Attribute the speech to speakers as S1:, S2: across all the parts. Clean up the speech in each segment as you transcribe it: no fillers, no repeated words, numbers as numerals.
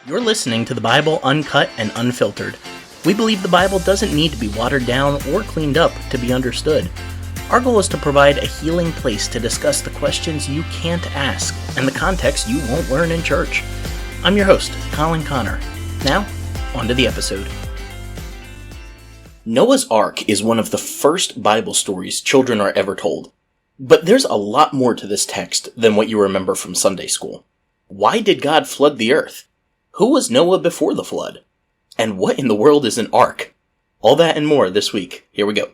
S1: You're listening to the Bible Uncut and Unfiltered. We believe the Bible doesn't need to be watered down or cleaned up to be understood. Our goal is to provide a healing place to discuss the questions you can't ask and the context you won't learn in church. I'm your host, Colin Connor. Now, on to the episode. Noah's Ark is one of the first Bible stories children are ever told. But there's a lot more to this text than what you remember from Sunday school. Why did God flood the earth? Who was Noah before the flood? And what in the world is an ark? All that and more this week. Here we go.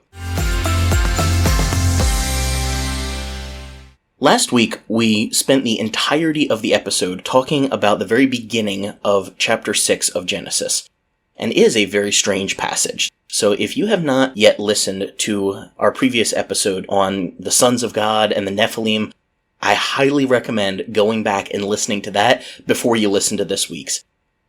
S1: Last week, we spent the entirety of the episode talking about the very beginning of chapter 6 of Genesis, and it is a very strange passage. So if you have not yet listened to our previous episode on the sons of God and the Nephilim, I highly recommend going back and listening to that before you listen to this week's.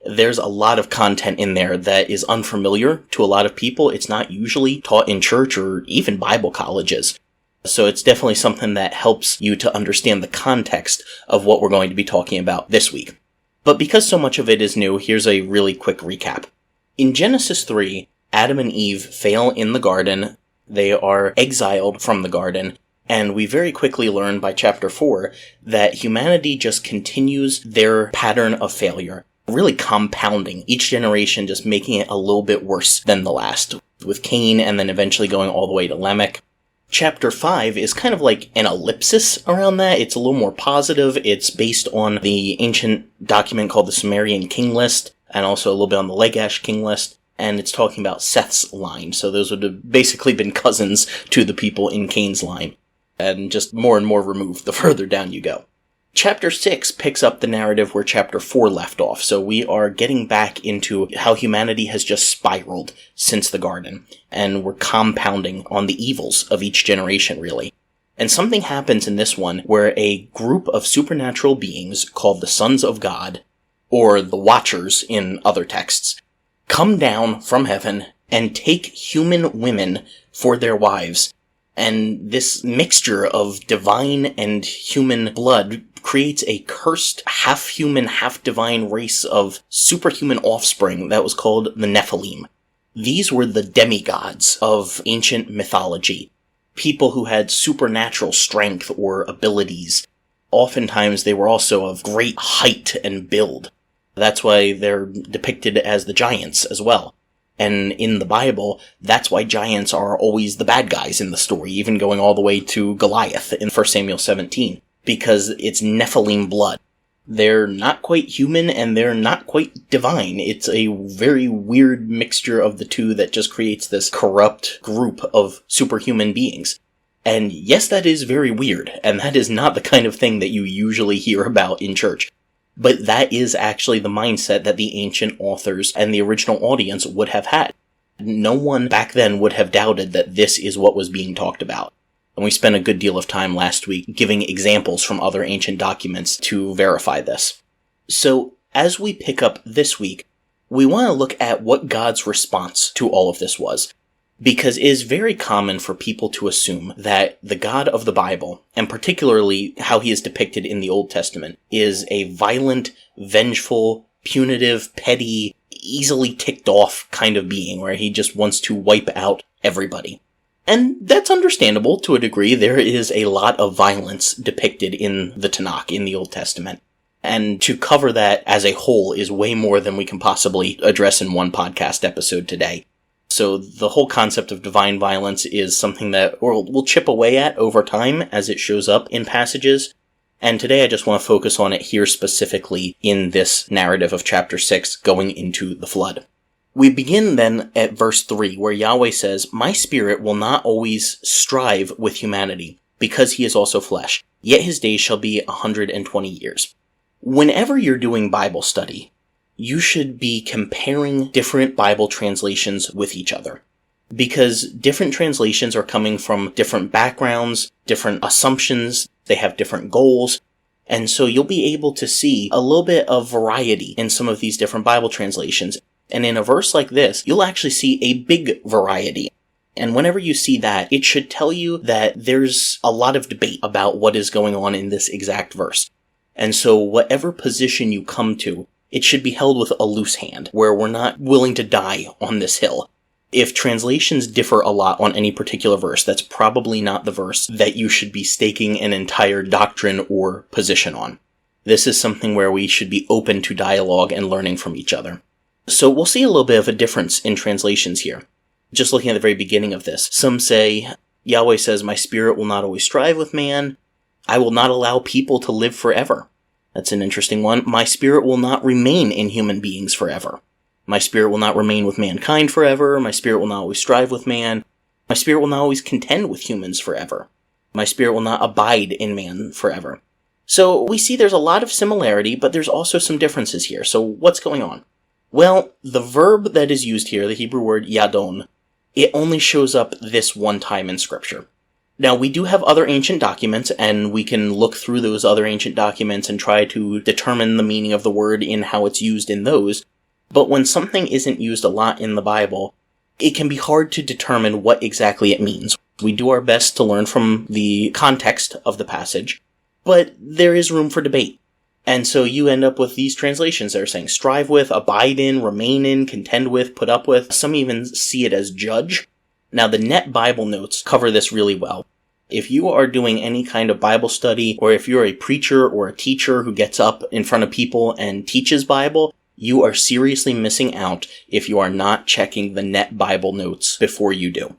S1: There's a lot of content in there that is unfamiliar to a lot of people. It's not usually taught in church or even Bible colleges. So it's definitely something that helps you to understand the context of what we're going to be talking about this week. But because so much of it is new, here's a really quick recap. In Genesis 3, Adam and Eve fail in the garden. They are exiled from the garden. And we very quickly learn by chapter 4 that humanity just continues their pattern of failure, really compounding, each generation just making it a little bit worse than the last, with Cain and then eventually going all the way to Lamech. Chapter 5 is kind of like an ellipsis around that. It's a little more positive. It's based on the ancient document called the Sumerian King List, and also a little bit on the Lagash King List. And it's talking about Seth's line. So those would have basically been cousins to the people in Cain's line. And just more and more removed the further down you go. Chapter 6 picks up the narrative where chapter 4 left off. So we are getting back into how humanity has just spiraled since the garden. And we're compounding on the evils of each generation, really. And something happens in this one where a group of supernatural beings called the sons of God, or the Watchers in other texts, come down from heaven and take human women for their wives. And this mixture of divine and human blood creates a cursed, half-human, half-divine race of superhuman offspring that was called the Nephilim. These were the demigods of ancient mythology, people who had supernatural strength or abilities. Oftentimes they were also of great height and build. That's why they're depicted as the giants as well. And in the Bible, that's why giants are always the bad guys in the story, even going all the way to Goliath in 1 Samuel 17, because it's Nephilim blood. They're not quite human and they're not quite divine. It's a very weird mixture of the two that just creates this corrupt group of superhuman beings. And yes, that is very weird, and that is not the kind of thing that you usually hear about in church. But that is actually the mindset that the ancient authors and the original audience would have had. No one back then would have doubted that this is what was being talked about. And we spent a good deal of time last week giving examples from other ancient documents to verify this. So, as we pick up this week, we want to look at what God's response to all of this was. Because it is very common for people to assume that the God of the Bible, and particularly how he is depicted in the Old Testament, is a violent, vengeful, punitive, petty, easily ticked off kind of being, where he just wants to wipe out everybody. And that's understandable to a degree. There is a lot of violence depicted in the Tanakh, in the Old Testament. And to cover that as a whole is way more than we can possibly address in one podcast episode today. So the whole concept of divine violence is something that we'll chip away at over time as it shows up in passages. And today I just want to focus on it here specifically in this narrative of chapter 6 going into the flood. We begin then at verse 3 where Yahweh says, "My spirit will not always strive with humanity, because he is also flesh, yet his days shall be 120 years. Whenever you're doing Bible study, you should be comparing different Bible translations with each other. Because different translations are coming from different backgrounds, different assumptions, they have different goals, and so you'll be able to see a little bit of variety in some of these different Bible translations. And in a verse like this, you'll actually see a big variety. And whenever you see that, it should tell you that there's a lot of debate about what is going on in this exact verse. And so whatever position you come to, it should be held with a loose hand, where we're not willing to die on this hill. If translations differ a lot on any particular verse, that's probably not the verse that you should be staking an entire doctrine or position on. This is something where we should be open to dialogue and learning from each other. So we'll see a little bit of a difference in translations here. Just looking at the very beginning of this, some say, Yahweh says, my spirit will not always strive with man. I will not allow people to live forever. That's an interesting one. My spirit will not remain in human beings forever. My spirit will not remain with mankind forever. My spirit will not always strive with man. My spirit will not always contend with humans forever. My spirit will not abide in man forever. So we see there's a lot of similarity, but there's also some differences here. So what's going on? Well, the verb that is used here, the Hebrew word yadon, it only shows up this one time in Scripture. Now, we do have other ancient documents, and we can look through those other ancient documents and try to determine the meaning of the word in how it's used in those. But when something isn't used a lot in the Bible, it can be hard to determine what exactly it means. We do our best to learn from the context of the passage, but there is room for debate. And so you end up with these translations that are saying strive with, abide in, remain in, contend with, put up with. Some even see it as judge. Now, the Net Bible Notes cover this really well. If you are doing any kind of Bible study, or if you're a preacher or a teacher who gets up in front of people and teaches Bible, you are seriously missing out if you are not checking the Net Bible Notes before you do.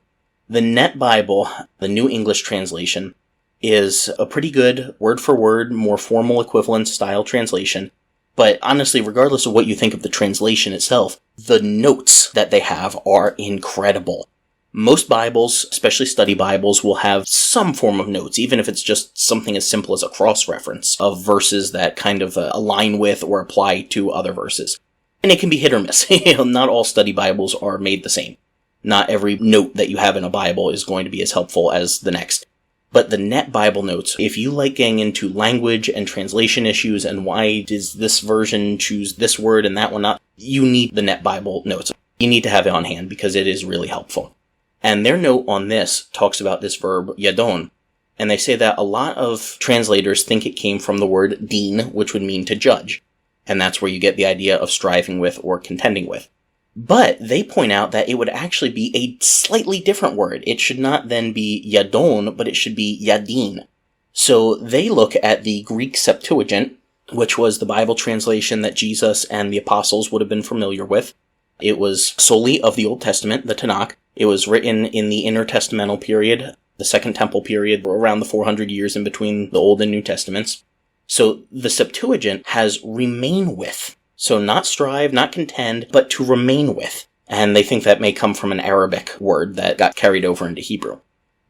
S1: The Net Bible, the New English translation, is a pretty good word-for-word, more formal equivalent style translation. But honestly, regardless of what you think of the translation itself, the notes that they have are incredible. Most Bibles, especially study Bibles, will have some form of notes, even if it's just something as simple as a cross-reference of verses that kind of align with or apply to other verses. And it can be hit or miss. Not all study Bibles are made the same. Not every note that you have in a Bible is going to be as helpful as the next. But the Net Bible Notes, if you like getting into language and translation issues and why does this version choose this word and that one not, you need the Net Bible Notes. You need to have it on hand because it is really helpful. And their note on this talks about this verb yadon. And they say that a lot of translators think it came from the word din, which would mean to judge. And that's where you get the idea of striving with or contending with. But they point out that it would actually be a slightly different word. It should not then be yadon, but it should be yadin. So they look at the Greek Septuagint, which was the Bible translation that Jesus and the apostles would have been familiar with. It was solely of the Old Testament, the Tanakh. It was written in the intertestamental period, the Second Temple period, around the 400 years in between the Old and New Testaments. So the Septuagint has remain with. So not strive, not contend, but to remain with. And they think that may come from an Arabic word that got carried over into Hebrew.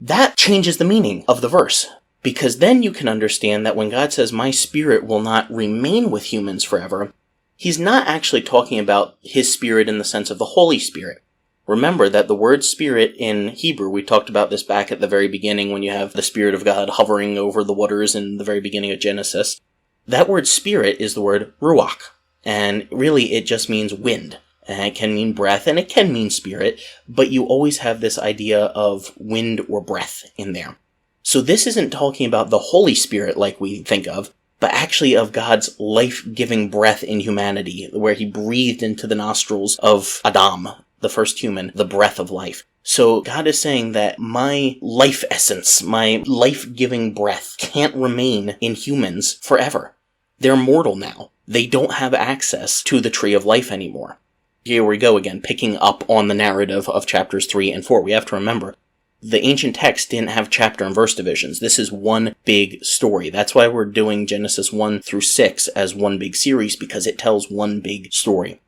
S1: That changes the meaning of the verse. Because then you can understand that when God says, my spirit will not remain with humans forever, he's not actually talking about his spirit in the sense of the Holy Spirit. Remember that the word spirit in Hebrew, we talked about this back at the very beginning when you have the Spirit of God hovering over the waters in the very beginning of Genesis. That word spirit is the word ruach. And really it just means wind. And it can mean breath and it can mean spirit, but you always have this idea of wind or breath in there. So this isn't talking about the Holy Spirit like we think of, but actually of God's life-giving breath in humanity, where he breathed into the nostrils of Adam, the first human, the breath of life. So God is saying that my life essence, my life-giving breath can't remain in humans forever. They're mortal now. They don't have access to the tree of life anymore. Here we go again, picking up on the narrative of chapters 3 and 4. We have to remember, the ancient text didn't have chapter and verse divisions. This is one big story. That's why we're doing Genesis 1 through 6 as one big series, because it tells one big story.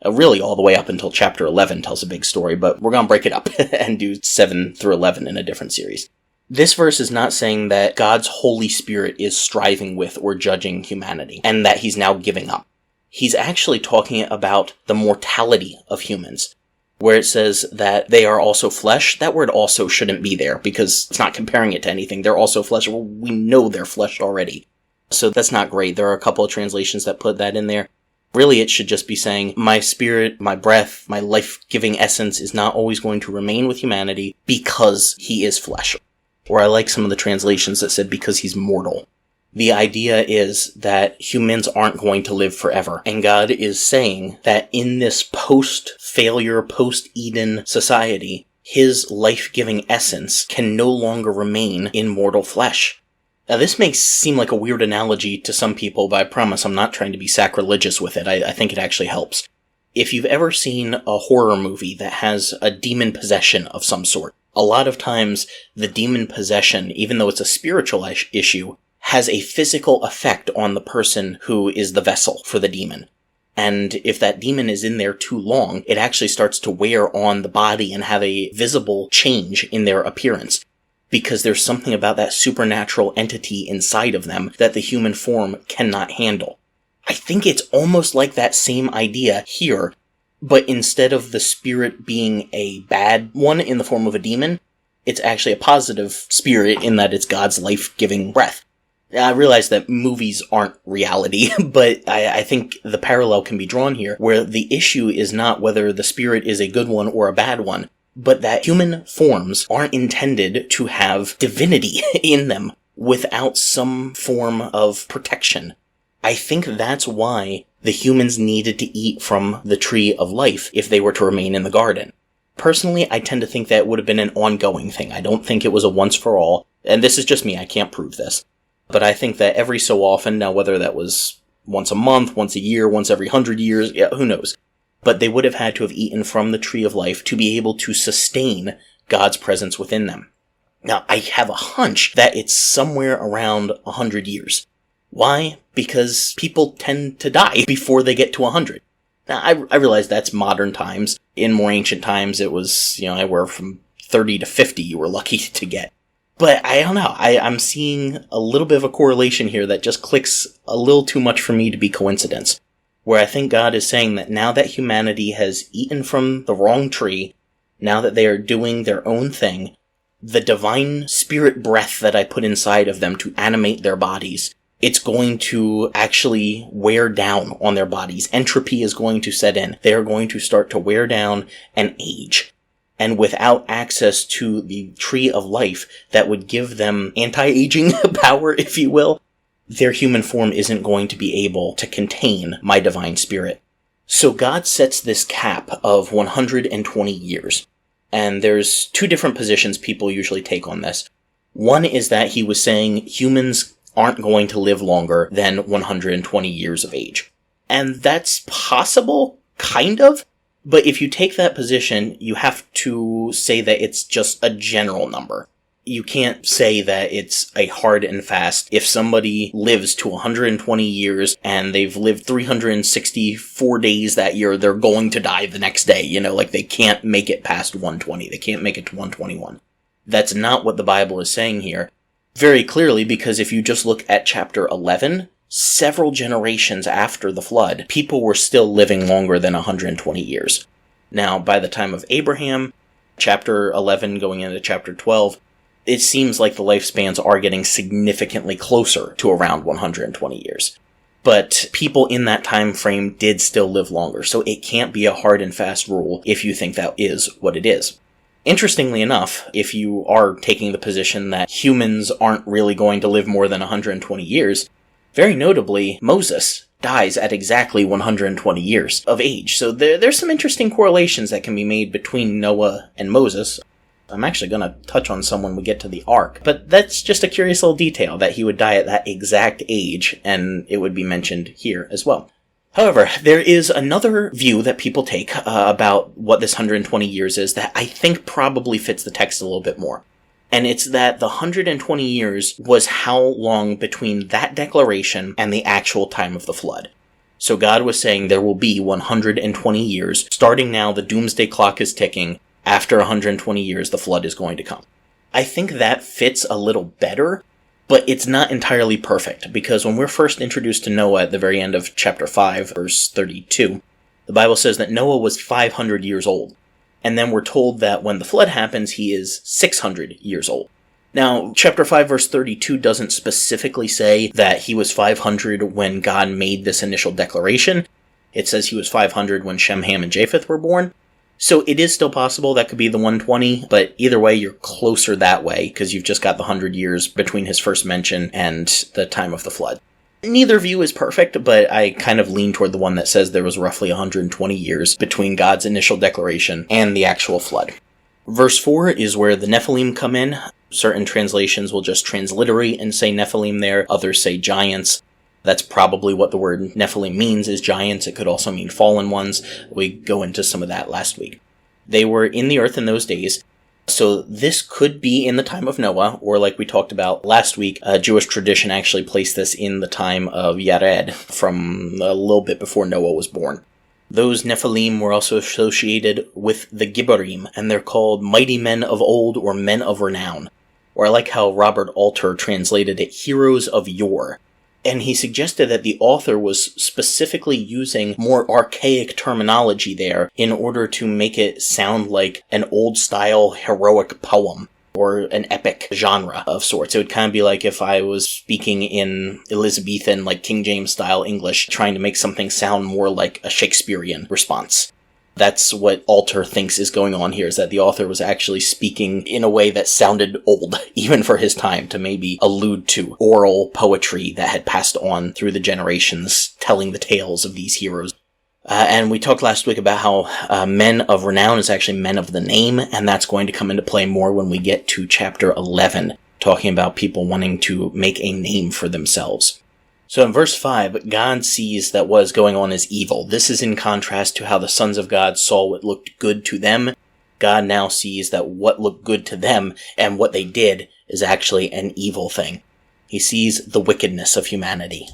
S1: Really, all the way up until chapter 11 tells a big story, but we're going to break it up and do 7 through 11 in a different series. This verse is not saying that God's Holy Spirit is striving with or judging humanity, and that he's now giving up. He's actually talking about the mortality of humans, where it says that they are also flesh. That word also shouldn't be there, because it's not comparing it to anything. They're also flesh. Well, we know they're flesh already. So that's not great. There are a couple of translations that put that in there. Really, it should just be saying, my spirit, my breath, my life-giving essence is not always going to remain with humanity because he is flesh. Or I like some of the translations that said because he's mortal. The idea is that humans aren't going to live forever, and God is saying that in this post-failure, post-Eden society, his life-giving essence can no longer remain in mortal flesh. Now, this may seem like a weird analogy to some people, but I promise I'm not trying to be sacrilegious with it. I think it actually helps. If you've ever seen a horror movie that has a demon possession of some sort, a lot of times the demon possession, even though it's a spiritual issue, has a physical effect on the person who is the vessel for the demon. And if that demon is in there too long, it actually starts to wear on the body and have a visible change in their appearance. Because there's something about that supernatural entity inside of them that the human form cannot handle. I think it's almost like that same idea here, but instead of the spirit being a bad one in the form of a demon, it's actually a positive spirit in that it's God's life-giving breath. I realize that movies aren't reality, but I think the parallel can be drawn here, where the issue is not whether the spirit is a good one or a bad one, but that human forms aren't intended to have divinity in them without some form of protection. I think that's why the humans needed to eat from the tree of life if they were to remain in the garden. Personally, I tend to think that would have been an ongoing thing. I don't think it was a once for all, and this is just me, I can't prove this. But I think that every so often, now whether that was once a month, once a year, once every 100 years, yeah, who knows. But they would have had to have eaten from the tree of life to be able to sustain God's presence within them. Now, I have a hunch that it's somewhere around 100 years. Why? Because people tend to die before they get to 100. Now, I realize that's modern times. In more ancient times, it was, anywhere from 30 to 50 you were lucky to get. But I don't know, I'm seeing a little bit of a correlation here that just clicks a little too much for me to be coincidence. Where I think God is saying that now that humanity has eaten from the wrong tree, now that they are doing their own thing, the divine spirit breath that I put inside of them to animate their bodies, it's going to actually wear down on their bodies. Entropy is going to set in. They are going to start to wear down and age. And without access to the tree of life that would give them anti-aging power, if you will, their human form isn't going to be able to contain my divine spirit. So God sets this cap of 120 years. And there's two different positions people usually take on this. One is that he was saying humans aren't going to live longer than 120 years of age. And that's possible, kind of. But if you take that position, you have to say that it's just a general number. You can't say that it's a hard and fast. If somebody lives to 120 years and they've lived 364 days that year, they're going to die the next day. They can't make it past 120. They can't make it to 121. That's not what the Bible is saying here. Very clearly, because if you just look at chapter 11, several generations after the flood, people were still living longer than 120 years. Now, by the time of Abraham, chapter 11 going into chapter 12, it seems like the lifespans are getting significantly closer to around 120 years. But people in that time frame did still live longer, so it can't be a hard and fast rule if you think that is what it is. Interestingly enough, if you are taking the position that humans aren't really going to live more than 120 years, very notably, Moses dies at exactly 120 years of age. So there's some interesting correlations that can be made between Noah and Moses. I'm actually going to touch on some when we get to the Ark, but that's just a curious little detail that he would die at that exact age, and it would be mentioned here as well. However, there is another view that people take about what this 120 years is that I think probably fits the text a little bit more. And it's that the 120 years was how long between that declaration and the actual time of the flood. So God was saying there will be 120 years. Starting now, the doomsday clock is ticking. After 120 years, the flood is going to come. I think that fits a little better, but it's not entirely perfect, because when we're first introduced to Noah at the very end of chapter 5, verse 32, the Bible says that Noah was 500 years old. And then we're told that when the flood happens, he is 600 years old. Now, chapter 5, verse 32 doesn't specifically say that he was 500 when God made this initial declaration. It says he was 500 when Shem, Ham, and Japheth were born. So it is still possible that could be the 120, but either way, you're closer that way, because you've just got the 100 years between his first mention and the time of the flood. Neither view is perfect, but I kind of lean toward the one that says there was roughly 120 years between God's initial declaration and the actual flood. Verse 4 is where the Nephilim come in. Certain translations will just transliterate and say Nephilim there, others say giants. That's probably what the word Nephilim means, is giants. It could also mean fallen ones. We go into some of that last week. They were in the earth in those days. So this could be in the time of Noah, or like we talked about last week, Jewish tradition actually placed this in the time of Yared, from a little bit before Noah was born. Those Nephilim were also associated with the Gibborim, and they're called mighty men of old or men of renown. Or I like how Robert Alter translated it, heroes of yore. And he suggested that the author was specifically using more archaic terminology there in order to make it sound like an old-style heroic poem or an epic genre of sorts. It would kind of be like if I was speaking in Elizabethan, like King James-style English, trying to make something sound more like a Shakespearean response. That's what Alter thinks is going on here, is that the author was actually speaking in a way that sounded old, even for his time, to maybe allude to oral poetry that had passed on through the generations, telling the tales of these heroes. And we talked last week about how men of renown is actually men of the name, and that's going to come into play more when we get to chapter 11, talking about people wanting to make a name for themselves. So in verse 5, God sees that what is going on is evil. This is in contrast to how the sons of God saw what looked good to them. God now sees that what looked good to them and what they did is actually an evil thing. He sees the wickedness of humanity.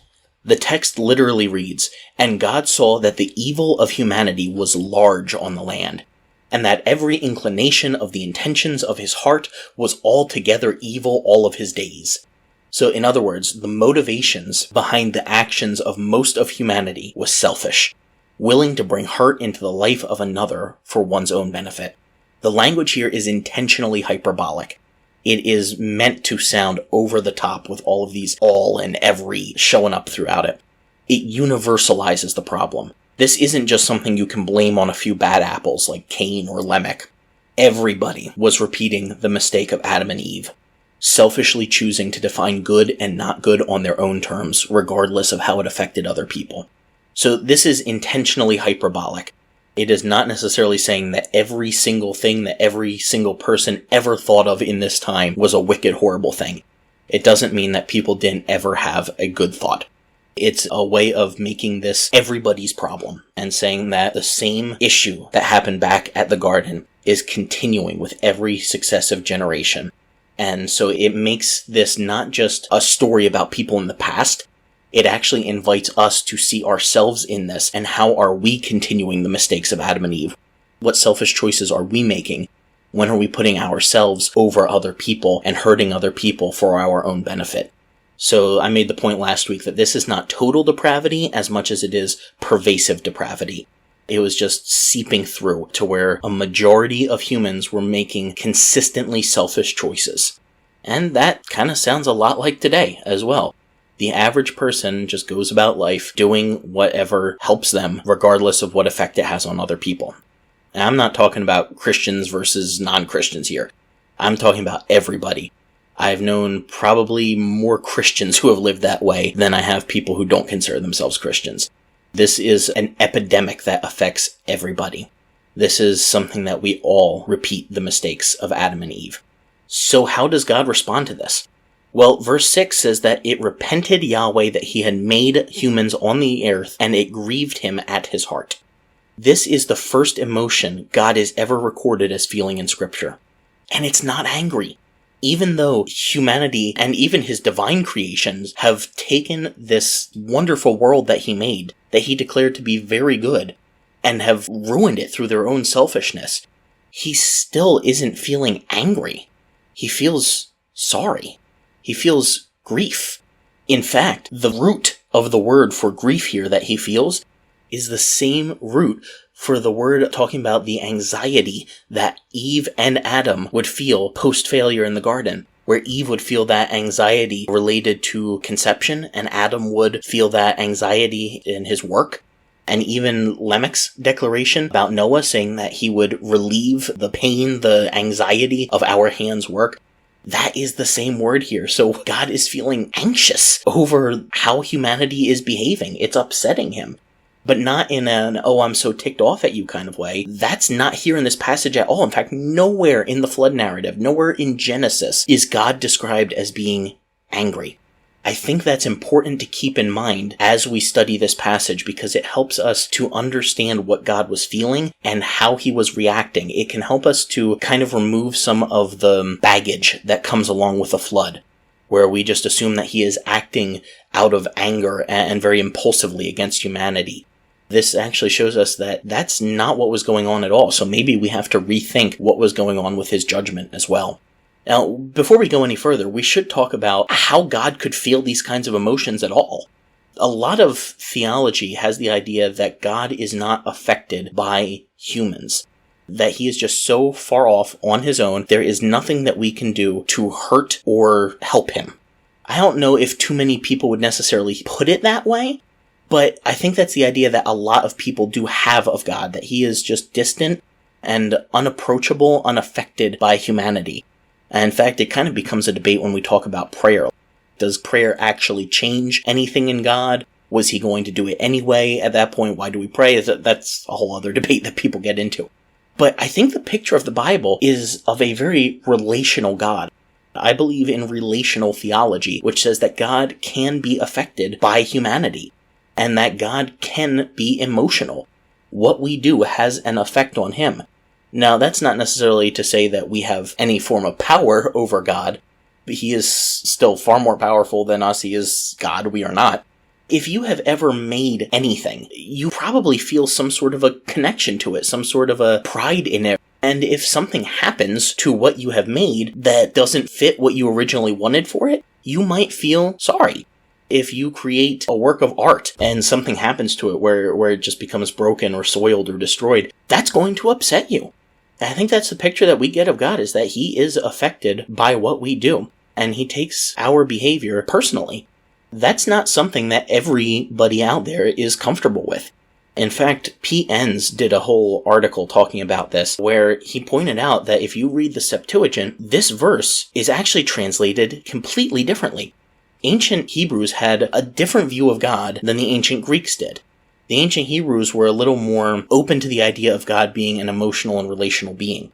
S1: The text literally reads, "And God saw that the evil of humanity was large on the land, and that every inclination of the intentions of his heart was altogether evil all of his days." So in other words, the motivations behind the actions of most of humanity was selfish, willing to bring hurt into the life of another for one's own benefit. The language here is intentionally hyperbolic. It is meant to sound over the top with all of these all and every showing up throughout it. It universalizes the problem. This isn't just something you can blame on a few bad apples like Cain or Lamech. Everybody was repeating the mistake of Adam and Eve, selfishly choosing to define good and not good on their own terms, regardless of how it affected other people. So this is intentionally hyperbolic. It is not necessarily saying that every single thing that every single person ever thought of in this time was a wicked, horrible thing. It doesn't mean that people didn't ever have a good thought. It's a way of making this everybody's problem and saying that the same issue that happened back at the garden is continuing with every successive generation. And so it makes this not just a story about people in the past, it actually invites us to see ourselves in this, and how are we continuing the mistakes of Adam and Eve? What selfish choices are we making? When are we putting ourselves over other people and hurting other people for our own benefit? So I made the point last week that this is not total depravity as much as it is pervasive depravity. It was just seeping through to where a majority of humans were making consistently selfish choices. And that kind of sounds a lot like today as well. The average person just goes about life doing whatever helps them, regardless of what effect it has on other people. And I'm not talking about Christians versus non-Christians here. I'm talking about everybody. I've known probably more Christians who have lived that way than I have people who don't consider themselves Christians. This is an epidemic that affects everybody. This is something that we all repeat the mistakes of Adam and Eve. So how does God respond to this? Well, verse 6 says that it repented Yahweh that he had made humans on the earth, and it grieved him at his heart. This is the first emotion God is ever recorded as feeling in Scripture. And it's not angry. Even though humanity and even his divine creations have taken this wonderful world that he made, that he declared to be very good, and have ruined it through their own selfishness, he still isn't feeling angry. He feels sorry. He feels grief. In fact, the root of the word for grief here that he feels is the same root for the word talking about the anxiety that Eve and Adam would feel post-failure in the garden, where Eve would feel that anxiety related to conception, and Adam would feel that anxiety in his work. And even Lamech's declaration about Noah saying that he would relieve the pain, the anxiety of our hands' work, that is the same word here. So God is feeling anxious over how humanity is behaving. It's upsetting him. But not in an, oh, I'm so ticked off at you kind of way. That's not here in this passage at all. In fact, nowhere in the flood narrative, nowhere in Genesis is God described as being angry. I think that's important to keep in mind as we study this passage because it helps us to understand what God was feeling and how he was reacting. It can help us to kind of remove some of the baggage that comes along with a flood, where we just assume that he is acting out of anger and very impulsively against humanity. This actually shows us that that's not what was going on at all, so maybe we have to rethink what was going on with his judgment as well. Now, before we go any further, we should talk about how God could feel these kinds of emotions at all. A lot of theology has the idea that God is not affected by humans, that he is just so far off on his own, there is nothing that we can do to hurt or help him. I don't know if too many people would necessarily put it that way, but I think that's the idea that a lot of people do have of God, that he is just distant and unapproachable, unaffected by humanity. And in fact, it kind of becomes a debate when we talk about prayer. Does prayer actually change anything in God? Was he going to do it anyway? At that point, why do we pray? That's a whole other debate that people get into. But I think the picture of the Bible is of a very relational God. I believe in relational theology, which says that God can be affected by humanity, and that God can be emotional. What we do has an effect on him. Now, that's not necessarily to say that we have any form of power over God. He is still far more powerful than us. He is God. We are not. If you have ever made anything, you probably feel some sort of a connection to it, some sort of a pride in it. And if something happens to what you have made that doesn't fit what you originally wanted for it, you might feel sorry. If you create a work of art and something happens to it where it just becomes broken or soiled or destroyed, that's going to upset you. And I think that's the picture that we get of God, is that he is affected by what we do, and he takes our behavior personally. That's not something that everybody out there is comfortable with. In fact, Pete Enns did a whole article talking about this, where he pointed out that if you read the Septuagint, this verse is actually translated completely differently. Ancient Hebrews had a different view of God than the ancient Greeks did. The ancient Hebrews were a little more open to the idea of God being an emotional and relational being.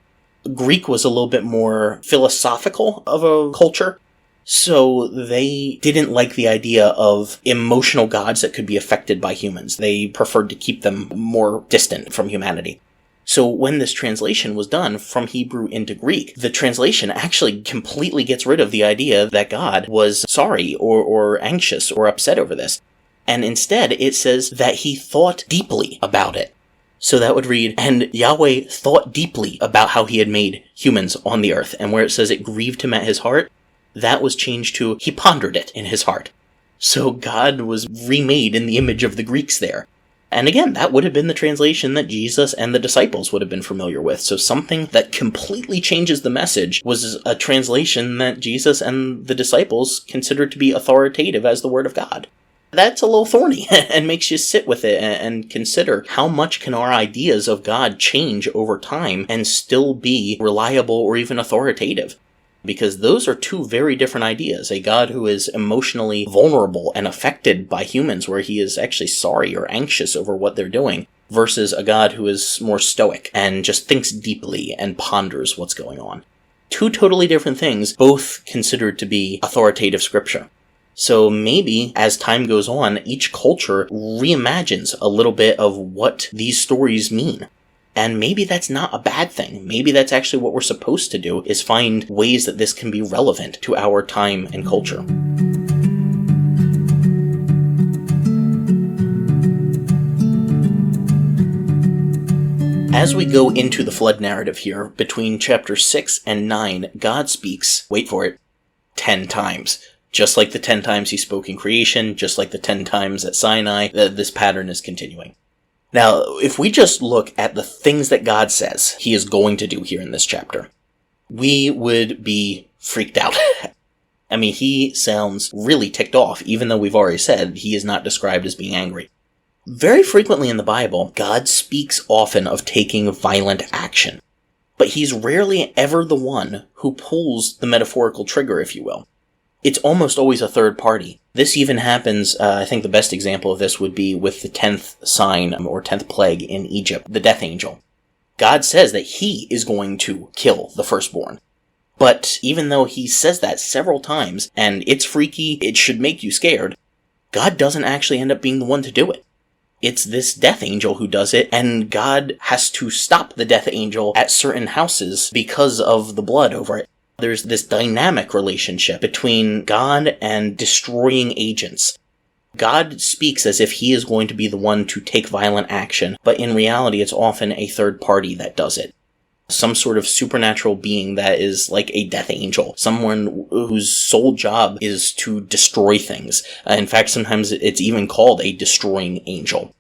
S1: Greek was a little bit more philosophical of a culture, so they didn't like the idea of emotional gods that could be affected by humans. They preferred to keep them more distant from humanity. So when this translation was done from Hebrew into Greek, the translation actually completely gets rid of the idea that God was sorry or anxious or upset over this. And instead, it says that he thought deeply about it. So that would read, and Yahweh thought deeply about how he had made humans on the earth. And where it says it grieved him at his heart, that was changed to he pondered it in his heart. So God was remade in the image of the Greeks there. And again, that would have been the translation that Jesus and the disciples would have been familiar with. So something that completely changes the message was a translation that Jesus and the disciples considered to be authoritative as the Word of God. That's a little thorny and makes you sit with it and consider how much can our ideas of God change over time and still be reliable or even authoritative. Because those are two very different ideas. A God who is emotionally vulnerable and affected by humans, where he is actually sorry or anxious over what they're doing, versus a God who is more stoic and just thinks deeply and ponders what's going on. Two totally different things, both considered to be authoritative scripture. So maybe, as time goes on, each culture reimagines a little bit of what these stories mean. And maybe that's not a bad thing. Maybe that's actually what we're supposed to do, is find ways that this can be relevant to our time and culture. As we go into the flood narrative here, between chapter 6 and 9, God speaks, wait for it, 10 times. Just like the 10 times he spoke in creation, just like the 10 times at Sinai, this pattern is continuing. Now, if we just look at the things that God says he is going to do here in this chapter, we would be freaked out. I mean, he sounds really ticked off, even though we've already said he is not described as being angry. Very frequently in the Bible, God speaks often of taking violent action. But he's rarely ever the one who pulls the metaphorical trigger, if you will. It's almost always a third party. This even happens, I think the best example of this would be with the 10th sign, or 10th plague in Egypt, the death angel. God says that he is going to kill the firstborn. But even though he says that several times, and it's freaky, it should make you scared, God doesn't actually end up being the one to do it. It's this death angel who does it, and God has to stop the death angel at certain houses because of the blood over it. There's this dynamic relationship between God and destroying agents. God speaks as if he is going to be the one to take violent action, but in reality it's often a third party that does it. Some sort of supernatural being that is like a death angel, someone whose sole job is to destroy things. In fact, sometimes it's even called a destroying angel.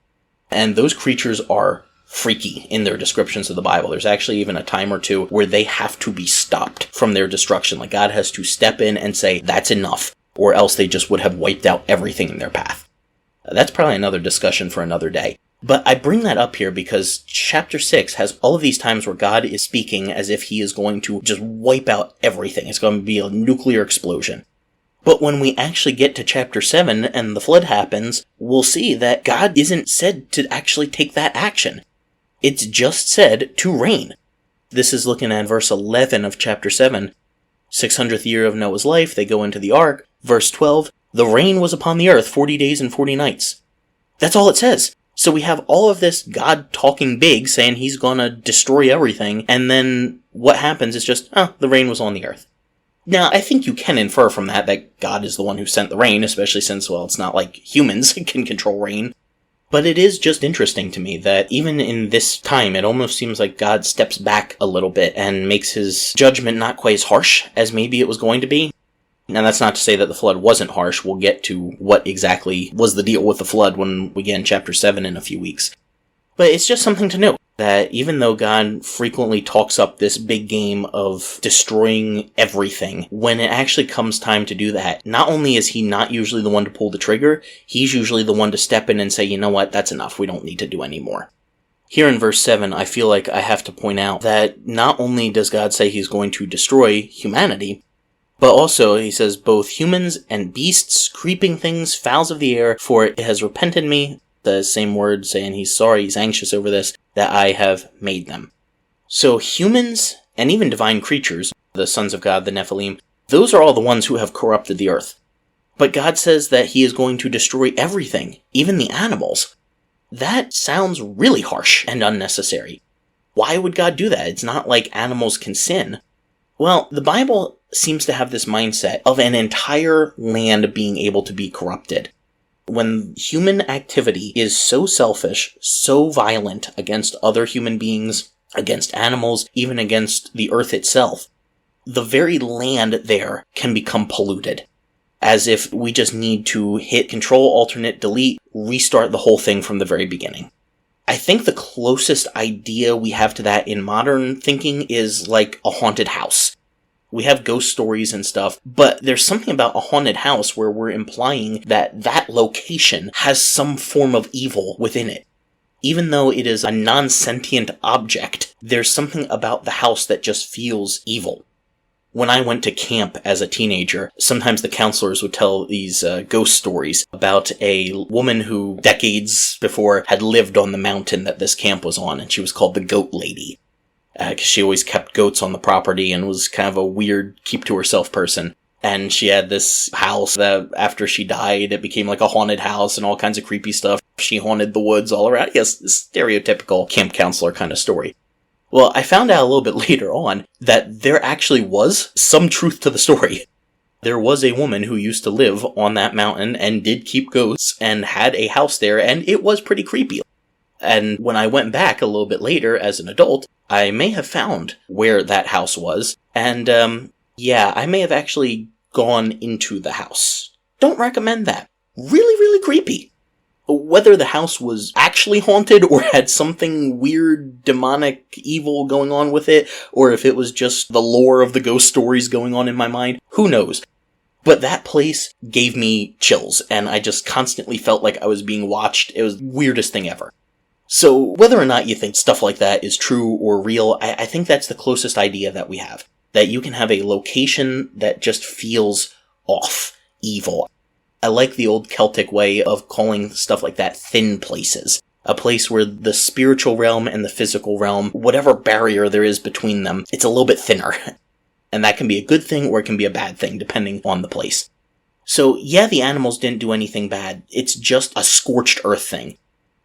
S1: And those creatures are freaky in their descriptions of the Bible. There's actually even a time or two where they have to be stopped from their destruction. Like God has to step in and say, that's enough, or else they just would have wiped out everything in their path. That's probably another discussion for another day. But I bring that up here because chapter 6 has all of these times where God is speaking as if he is going to just wipe out everything. It's going to be a nuclear explosion. But when we actually get to chapter 7 and the flood happens, we'll see that God isn't said to actually take that action. It's just said to rain. This is looking at verse 11 of chapter 7. 600th year of Noah's life, they go into the ark. Verse 12, the rain was upon the earth 40 days and 40 nights. That's all it says. So we have all of this God talking big, saying he's gonna destroy everything, and then what happens is just, the rain was on the earth. Now, I think you can infer from that God is the one who sent the rain, especially since, well, it's not like humans can control rain. But it is just interesting to me that even in this time, it almost seems like God steps back a little bit and makes his judgment not quite as harsh as maybe it was going to be. Now, that's not to say that the flood wasn't harsh. We'll get to what exactly was the deal with the flood when we get in chapter 7 in a few weeks. But it's just something to note that even though God frequently talks up this big game of destroying everything, when it actually comes time to do that, not only is he not usually the one to pull the trigger, he's usually the one to step in and say, you know what, that's enough, we don't need to do any more. Here in verse 7, I feel like I have to point out that not only does God say he's going to destroy humanity, but also he says both humans and beasts, creeping things, fowls of the air, for it has repented me, the same word saying he's sorry, he's anxious over this, that I have made them. So humans, and even divine creatures, the sons of God, the Nephilim, those are all the ones who have corrupted the earth. But God says that he is going to destroy everything, even the animals. That sounds really harsh and unnecessary. Why would God do that? It's not like animals can sin. Well, the Bible seems to have this mindset of an entire land being able to be corrupted. When human activity is so selfish, so violent against other human beings, against animals, even against the earth itself, the very land there can become polluted. As if we just need to hit Control, Alternate, Delete, restart the whole thing from the very beginning. I think the closest idea we have to that in modern thinking is like a haunted house. We have ghost stories and stuff, but there's something about a haunted house where we're implying that that location has some form of evil within it. Even though it is a non-sentient object, there's something about the house that just feels evil. When I went to camp as a teenager, sometimes the counselors would tell these ghost stories about a woman who decades before had lived on the mountain that this camp was on, and she was called the Goat Lady. Because she always kept goats on the property and was kind of a weird keep-to-herself person. And she had this house that after she died, it became like a haunted house and all kinds of creepy stuff. She haunted the woods all around. Yes, this stereotypical camp counselor kind of story. Well, I found out a little bit later on that there actually was some truth to the story. There was a woman who used to live on that mountain and did keep goats and had a house there, and it was pretty creepy. And when I went back a little bit later as an adult, I may have found where that house was, and I may have actually gone into the house. Don't recommend that. Really, really creepy. Whether the house was actually haunted or had something weird, demonic, evil going on with it, or if it was just the lore of the ghost stories going on in my mind, who knows? But that place gave me chills, and I just constantly felt like I was being watched. It was the weirdest thing ever. So whether or not you think stuff like that is true or real, I think that's the closest idea that we have. That you can have a location that just feels off, evil. I like the old Celtic way of calling stuff like that thin places. A place where the spiritual realm and the physical realm, whatever barrier there is between them, it's a little bit thinner. And that can be a good thing or it can be a bad thing, depending on the place. So yeah, the animals didn't do anything bad. It's just a scorched earth thing.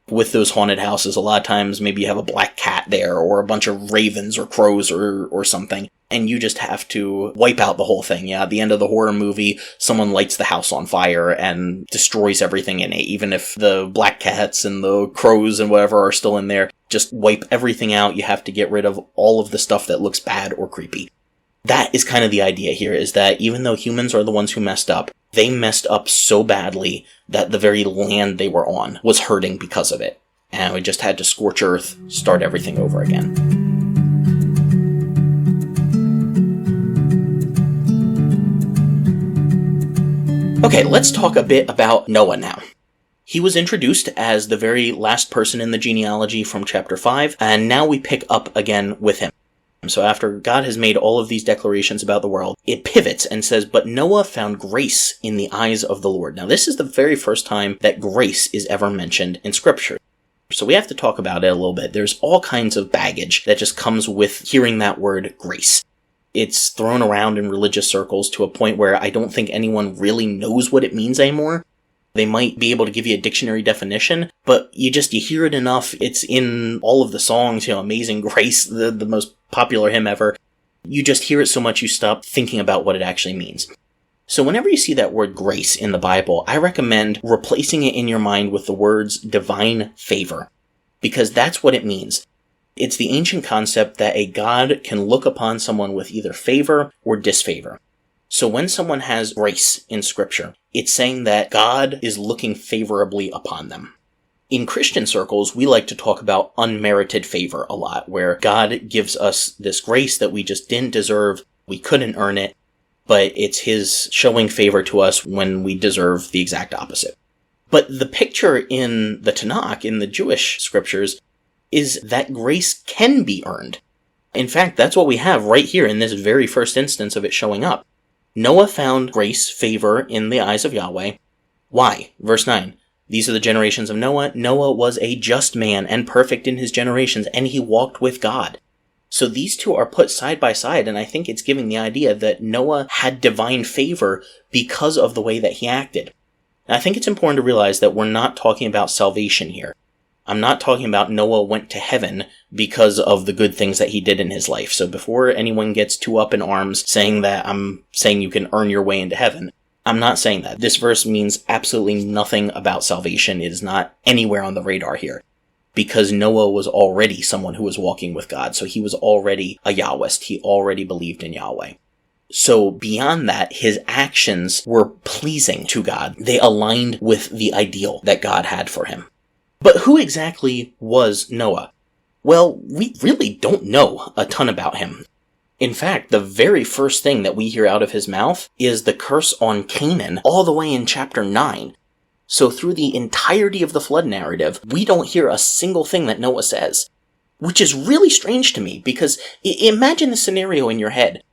S1: With those haunted houses, a lot of times maybe you have a black cat there or a bunch of ravens or crows or something, and you just have to wipe out the whole thing. Yeah, at the end of the horror movie, someone lights the house on fire and destroys everything in it, even if the black cats and the crows and whatever are still in there. Just wipe everything out. You have to get rid of all of the stuff that looks bad or creepy. That is kind of the idea here, is that even though humans are the ones who messed up, they messed up so badly that the very land they were on was hurting because of it. And we just had to scorch earth, start everything over again. Okay, let's talk a bit about Noah now. He was introduced as the very last person in the genealogy from chapter 5, and now we pick up again with him. So after God has made all of these declarations about the world, it pivots and says, "But Noah found grace in the eyes of the Lord." Now this is the very first time that grace is ever mentioned in Scripture. So we have to talk about it a little bit. There's all kinds of baggage that just comes with hearing that word grace. It's thrown around in religious circles to a point where I don't think anyone really knows what it means anymore. They might be able to give you a dictionary definition, but you hear it enough. It's in all of the songs, Amazing Grace, the most popular hymn ever. You just hear it so much you stop thinking about what it actually means. So whenever you see that word grace in the Bible, I recommend replacing it in your mind with the words divine favor, because that's what it means. It's the ancient concept that a God can look upon someone with either favor or disfavor. So when someone has grace in Scripture, it's saying that God is looking favorably upon them. In Christian circles, we like to talk about unmerited favor a lot, where God gives us this grace that we just didn't deserve, we couldn't earn it, but it's His showing favor to us when we deserve the exact opposite. But the picture in the Tanakh, in the Jewish scriptures, is that grace can be earned. In fact, that's what we have right here in this very first instance of it showing up. Noah found grace, favor in the eyes of Yahweh. Why? Verse 9. These are the generations of Noah. Noah was a just man and perfect in his generations, and he walked with God. So these two are put side by side, and I think it's giving the idea that Noah had divine favor because of the way that he acted. And I think it's important to realize that we're not talking about salvation here. I'm not talking about Noah went to heaven because of the good things that he did in his life. So before anyone gets too up in arms saying that I'm saying you can earn your way into heaven, I'm not saying that. This verse means absolutely nothing about salvation. It is not anywhere on the radar here. Because Noah was already someone who was walking with God. So he was already a Yahwist. He already believed in Yahweh. So beyond that, his actions were pleasing to God. They aligned with the ideal that God had for him. But who exactly was Noah? Well, we really don't know a ton about him. In fact, the very first thing that we hear out of his mouth is the curse on Canaan, all the way in chapter 9. So through the entirety of the flood narrative, we don't hear a single thing that Noah says. Which is really strange to me, because imagine the scenario in your head.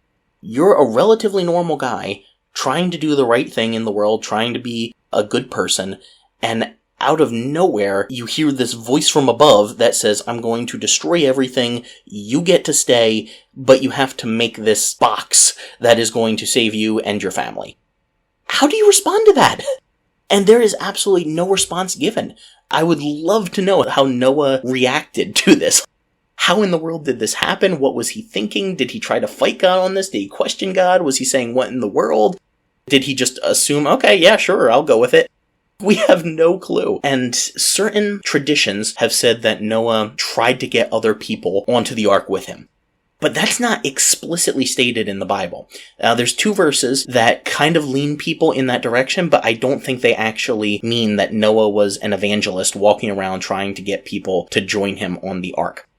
S1: You're a relatively normal guy, trying to do the right thing in the world, trying to be a good person, and out of nowhere, you hear this voice from above that says, "I'm going to destroy everything, you get to stay, but you have to make this box that is going to save you and your family." How do you respond to that? And there is absolutely no response given. I would love to know how Noah reacted to this. How in the world did this happen? What was he thinking? Did he try to fight God on this? Did he question God? Was he saying, "What in the world?" Did he just assume, "Okay, yeah, sure, I'll go with it"? We have no clue. And certain traditions have said that Noah tried to get other people onto the ark with him. But that's not explicitly stated in the Bible. There's two verses that kind of lean people in that direction, but I don't think they actually mean that Noah was an evangelist walking around trying to get people to join him on the ark.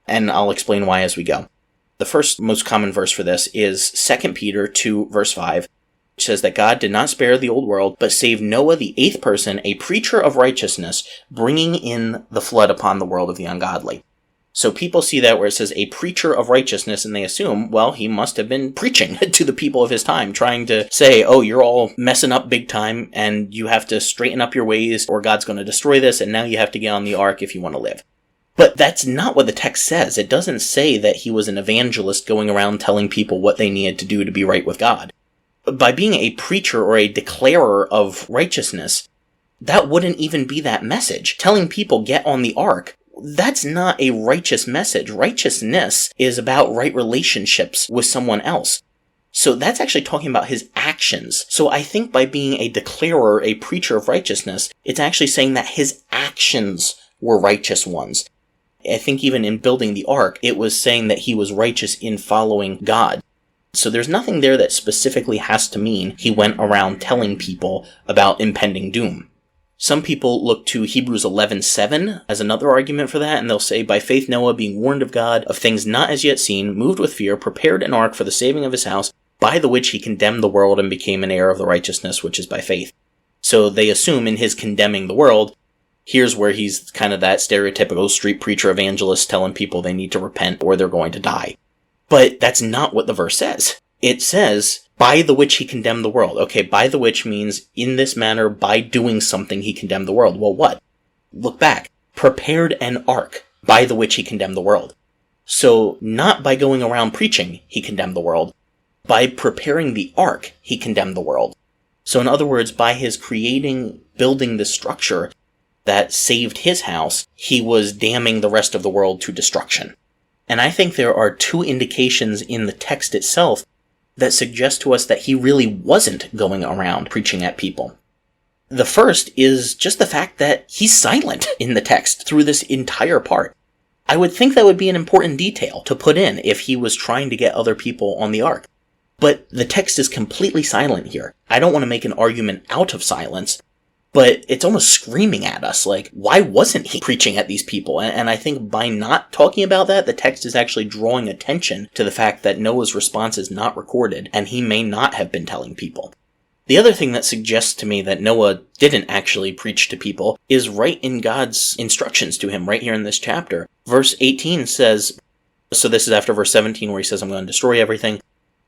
S1: And I'll explain why as we go. The first most common verse for this is 2 Peter 2, verse 5. which says that God did not spare the old world, but saved Noah, the eighth person, a preacher of righteousness, bringing in the flood upon the world of the ungodly. So people see that where it says a preacher of righteousness, and they assume, well, he must have been preaching to the people of his time, trying to say, oh, you're all messing up big time, and you have to straighten up your ways, or God's going to destroy this, and now you have to get on the ark if you want to live. But that's not what the text says. It doesn't say that he was an evangelist going around telling people what they needed to do to be right with God. By being a preacher or a declarer of righteousness, that wouldn't even be that message. Telling people get on the ark, that's not a righteous message. Righteousness is about right relationships with someone else. So that's actually talking about his actions. So I think by being a declarer, a preacher of righteousness, it's actually saying that his actions were righteous ones. I think even in building the ark, it was saying that he was righteous in following God. So there's nothing there that specifically has to mean he went around telling people about impending doom. Some people look to Hebrews 11:7 as another argument for that, and they'll say, by faith Noah, being warned of God of things not as yet seen, moved with fear, prepared an ark for the saving of his house, by the which he condemned the world and became an heir of the righteousness which is by faith. So they assume in his condemning the world, here's where he's kind of that stereotypical street preacher evangelist telling people they need to repent or they're going to die. But that's not what the verse says. It says, by the which he condemned the world. Okay, by the which means in this manner, by doing something, he condemned the world. Well, what? Look back. Prepared an ark, by the which he condemned the world. So, not by going around preaching, he condemned the world. By preparing the ark, he condemned the world. So in other words, by his building the structure that saved his house, he was damning the rest of the world to destruction. And I think there are two indications in the text itself that suggest to us that he really wasn't going around preaching at people. The first is just the fact that he's silent in the text through this entire part. I would think that would be an important detail to put in if he was trying to get other people on the ark. But the text is completely silent here. I don't want to make an argument out of silence, but it's almost screaming at us, like, why wasn't he preaching at these people? And I think by not talking about that, the text is actually drawing attention to the fact that Noah's response is not recorded, and he may not have been telling people. The other thing that suggests to me that Noah didn't actually preach to people is right in God's instructions to him, right here in this chapter. Verse 18 says, so this is after verse 17 where he says, I'm going to destroy everything.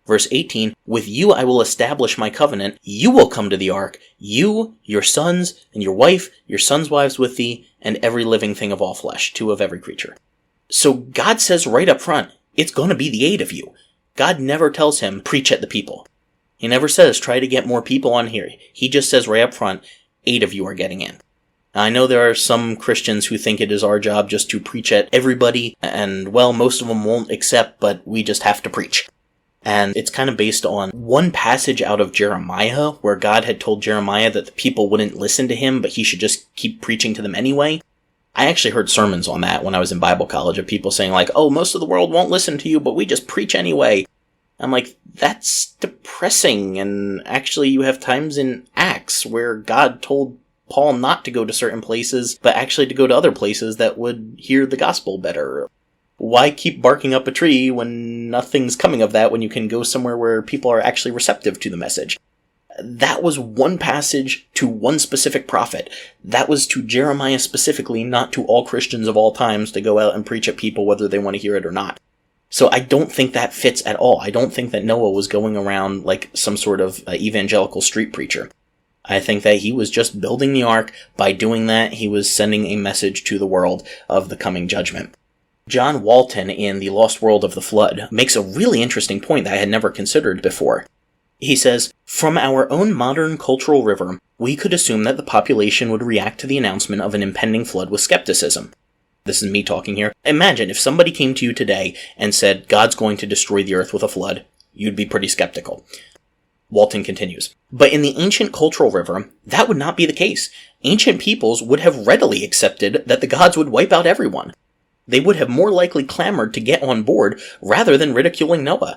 S1: Verse 18, with you I will establish my covenant. You will come to the ark, you, your sons, and your wife, your sons' wives with thee, and every living thing of all flesh, 2 of every creature. So God says right up front, it's going to be the 8 of you. God never tells him, preach at the people. He never says, try to get more people on here. He just says right up front, 8 of you are getting in. Now, I know there are some Christians who think it is our job just to preach at everybody, and well, most of them won't accept, but we just have to preach. And it's kind of based on one passage out of Jeremiah, where God had told Jeremiah that the people wouldn't listen to him, but he should just keep preaching to them anyway. I actually heard sermons on that when I was in Bible college of people saying like, oh, most of the world won't listen to you, but we just preach anyway. I'm like, that's depressing, and actually you have times in Acts where God told Paul not to go to certain places, but actually to go to other places that would hear the gospel better. Why keep barking up a tree when nothing's coming of that when you can go somewhere where people are actually receptive to the message? That was one passage to one specific prophet. That was to Jeremiah specifically, not to all Christians of all times to go out and preach at people whether they want to hear it or not. So I don't think that fits at all. I don't think that Noah was going around like some sort of evangelical street preacher. I think that he was just building the ark. By doing that, he was sending a message to the world of the coming judgment. John Walton in The Lost World of the Flood makes a really interesting point that I had never considered before. He says, from our own modern cultural river, we could assume that the population would react to the announcement of an impending flood with skepticism. This is me talking here. Imagine if somebody came to you today and said, God's going to destroy the earth with a flood. You'd be pretty skeptical. Walton continues, but in the ancient cultural river, that would not be the case. Ancient peoples would have readily accepted that the gods would wipe out everyone. They would have more likely clamored to get on board rather than ridiculing Noah.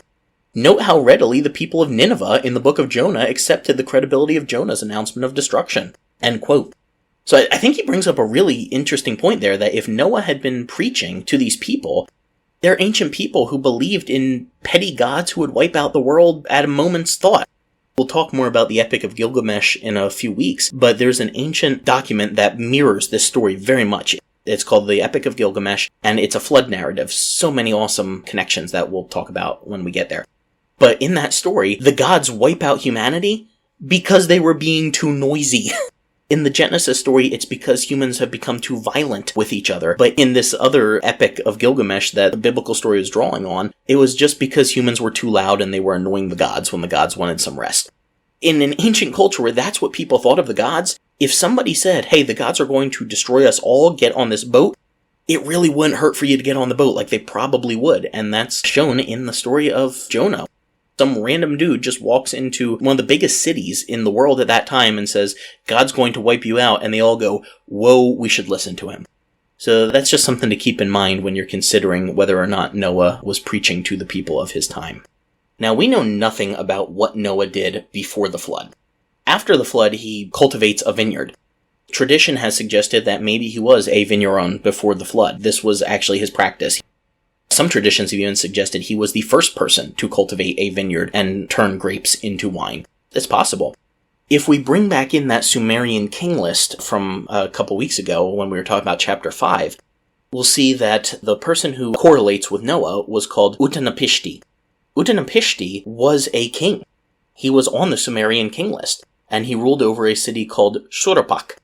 S1: Note how readily the people of Nineveh in the book of Jonah accepted the credibility of Jonah's announcement of destruction. End quote. So I think he brings up a really interesting point there, that if Noah had been preaching to these people, they're ancient people who believed in petty gods who would wipe out the world at a moment's thought. We'll talk more about the Epic of Gilgamesh in a few weeks, but there's an ancient document that mirrors this story very much. It's called the Epic of Gilgamesh, and it's a flood narrative. So many awesome connections that we'll talk about when we get there. But in that story, the gods wipe out humanity because they were being too noisy. In the Genesis story, it's because humans have become too violent with each other. But in this other Epic of Gilgamesh that the biblical story is drawing on, it was just because humans were too loud and they were annoying the gods when the gods wanted some rest. In an ancient culture where that's what people thought of the gods, if somebody said, hey, the gods are going to destroy us all, get on this boat, it really wouldn't hurt for you to get on the boat, like they probably would. And that's shown in the story of Jonah. Some random dude just walks into one of the biggest cities in the world at that time and says, God's going to wipe you out, and they all go, whoa, we should listen to him. So that's just something to keep in mind when you're considering whether or not Noah was preaching to the people of his time. Now, we know nothing about what Noah did before the flood. After the flood, he cultivates a vineyard. Tradition has suggested that maybe he was a vigneron before the flood. This was actually his practice. Some traditions have even suggested he was the first person to cultivate a vineyard and turn grapes into wine. It's possible. If we bring back in that Sumerian king list from a couple weeks ago when we were talking about chapter 5, we'll see that the person who correlates with Noah was called Utanapishti. Utanapishti was a king. He was on the Sumerian king list, and he ruled over a city called Shuruppak.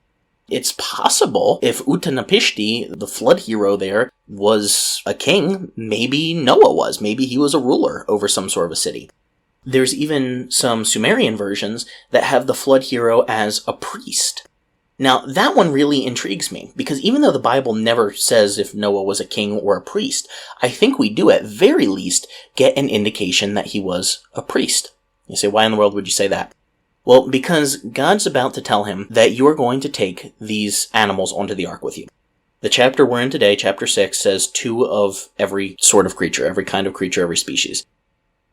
S1: It's possible if Utanapishti, the flood hero there, was a king, maybe Noah was. Maybe he was a ruler over some sort of a city. There's even some Sumerian versions that have the flood hero as a priest. Now, that one really intrigues me, because even though the Bible never says if Noah was a king or a priest, I think we do at very least get an indication that he was a priest. You say, why in the world would you say that? Well, because God's about to tell him that you're going to take these animals onto the ark with you. The chapter we're in today, chapter 6, says 2 of every sort of creature, every kind of creature, every species.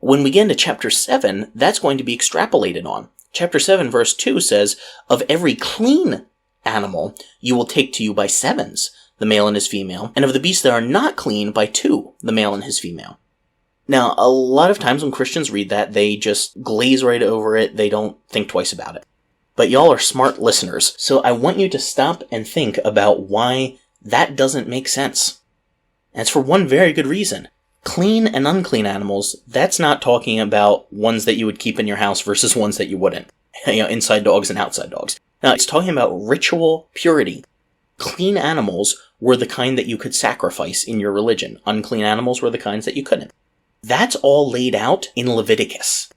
S1: When we get into chapter 7, that's going to be extrapolated on. Chapter 7, verse 2 says, of every clean animal you will take to you by 7s, the male and his female, and of the beasts that are not clean by 2, the male and his female. Now, a lot of times when Christians read that, they just glaze right over it, they don't think twice about it. But y'all are smart listeners, so I want you to stop and think about why that doesn't make sense. And it's for one very good reason. Clean and unclean animals, that's not talking about ones that you would keep in your house versus ones that you wouldn't. Inside dogs and outside dogs. Now, it's talking about ritual purity. Clean animals were the kind that you could sacrifice in your religion. Unclean animals were the kinds that you couldn't. That's all laid out in Leviticus.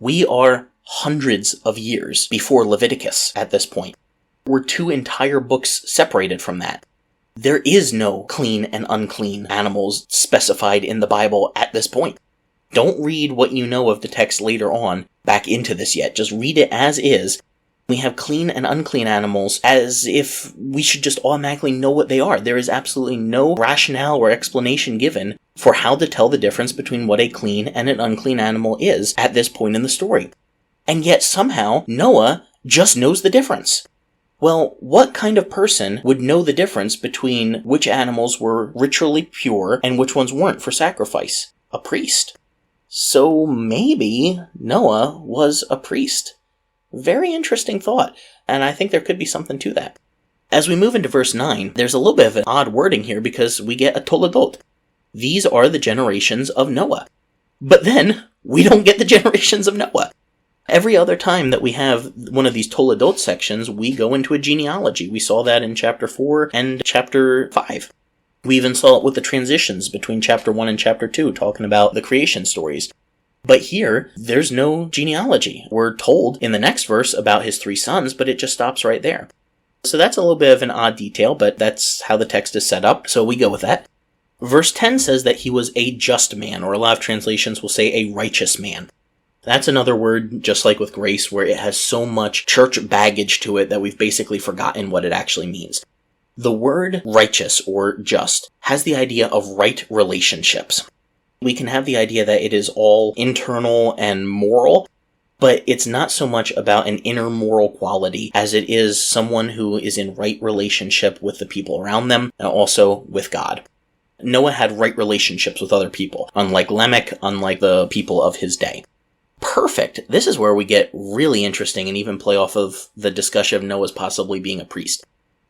S1: We are hundreds of years before Leviticus at this point. We're 2 entire books separated from that. There is no clean and unclean animals specified in the Bible at this point. Don't read what you know of the text later on back into this yet. Just read it as is. We have clean and unclean animals as if we should just automatically know what they are. There is absolutely no rationale or explanation given for how to tell the difference between what a clean and an unclean animal is at this point in the story. And yet somehow Noah just knows the difference. Well, what kind of person would know the difference between which animals were ritually pure and which ones weren't for sacrifice? A priest. So maybe Noah was a priest. Very interesting thought, and I think there could be something to that. As we move into verse 9, there's a little bit of an odd wording here because we get a toledot. These are the generations of Noah. But then, we don't get the generations of Noah. Every other time that we have one of these toledot sections, we go into a genealogy. We saw that in chapter 4 and chapter 5. We even saw it with the transitions between chapter 1 and chapter 2, talking about the creation stories. But here, there's no genealogy. We're told in the next verse about his 3 sons, but it just stops right there. So that's a little bit of an odd detail, but that's how the text is set up, so we go with that. Verse 10 says that he was a just man, or a lot of translations will say a righteous man. That's another word, just like with grace, where it has so much church baggage to it that we've basically forgotten what it actually means. The word righteous, or just, has the idea of right relationships. We can have the idea that it is all internal and moral, but it's not so much about an inner moral quality as it is someone who is in right relationship with the people around them and also with God. Noah had right relationships with other people, unlike Lamech, unlike the people of his day. Perfect. This is where we get really interesting and even play off of the discussion of Noah's possibly being a priest.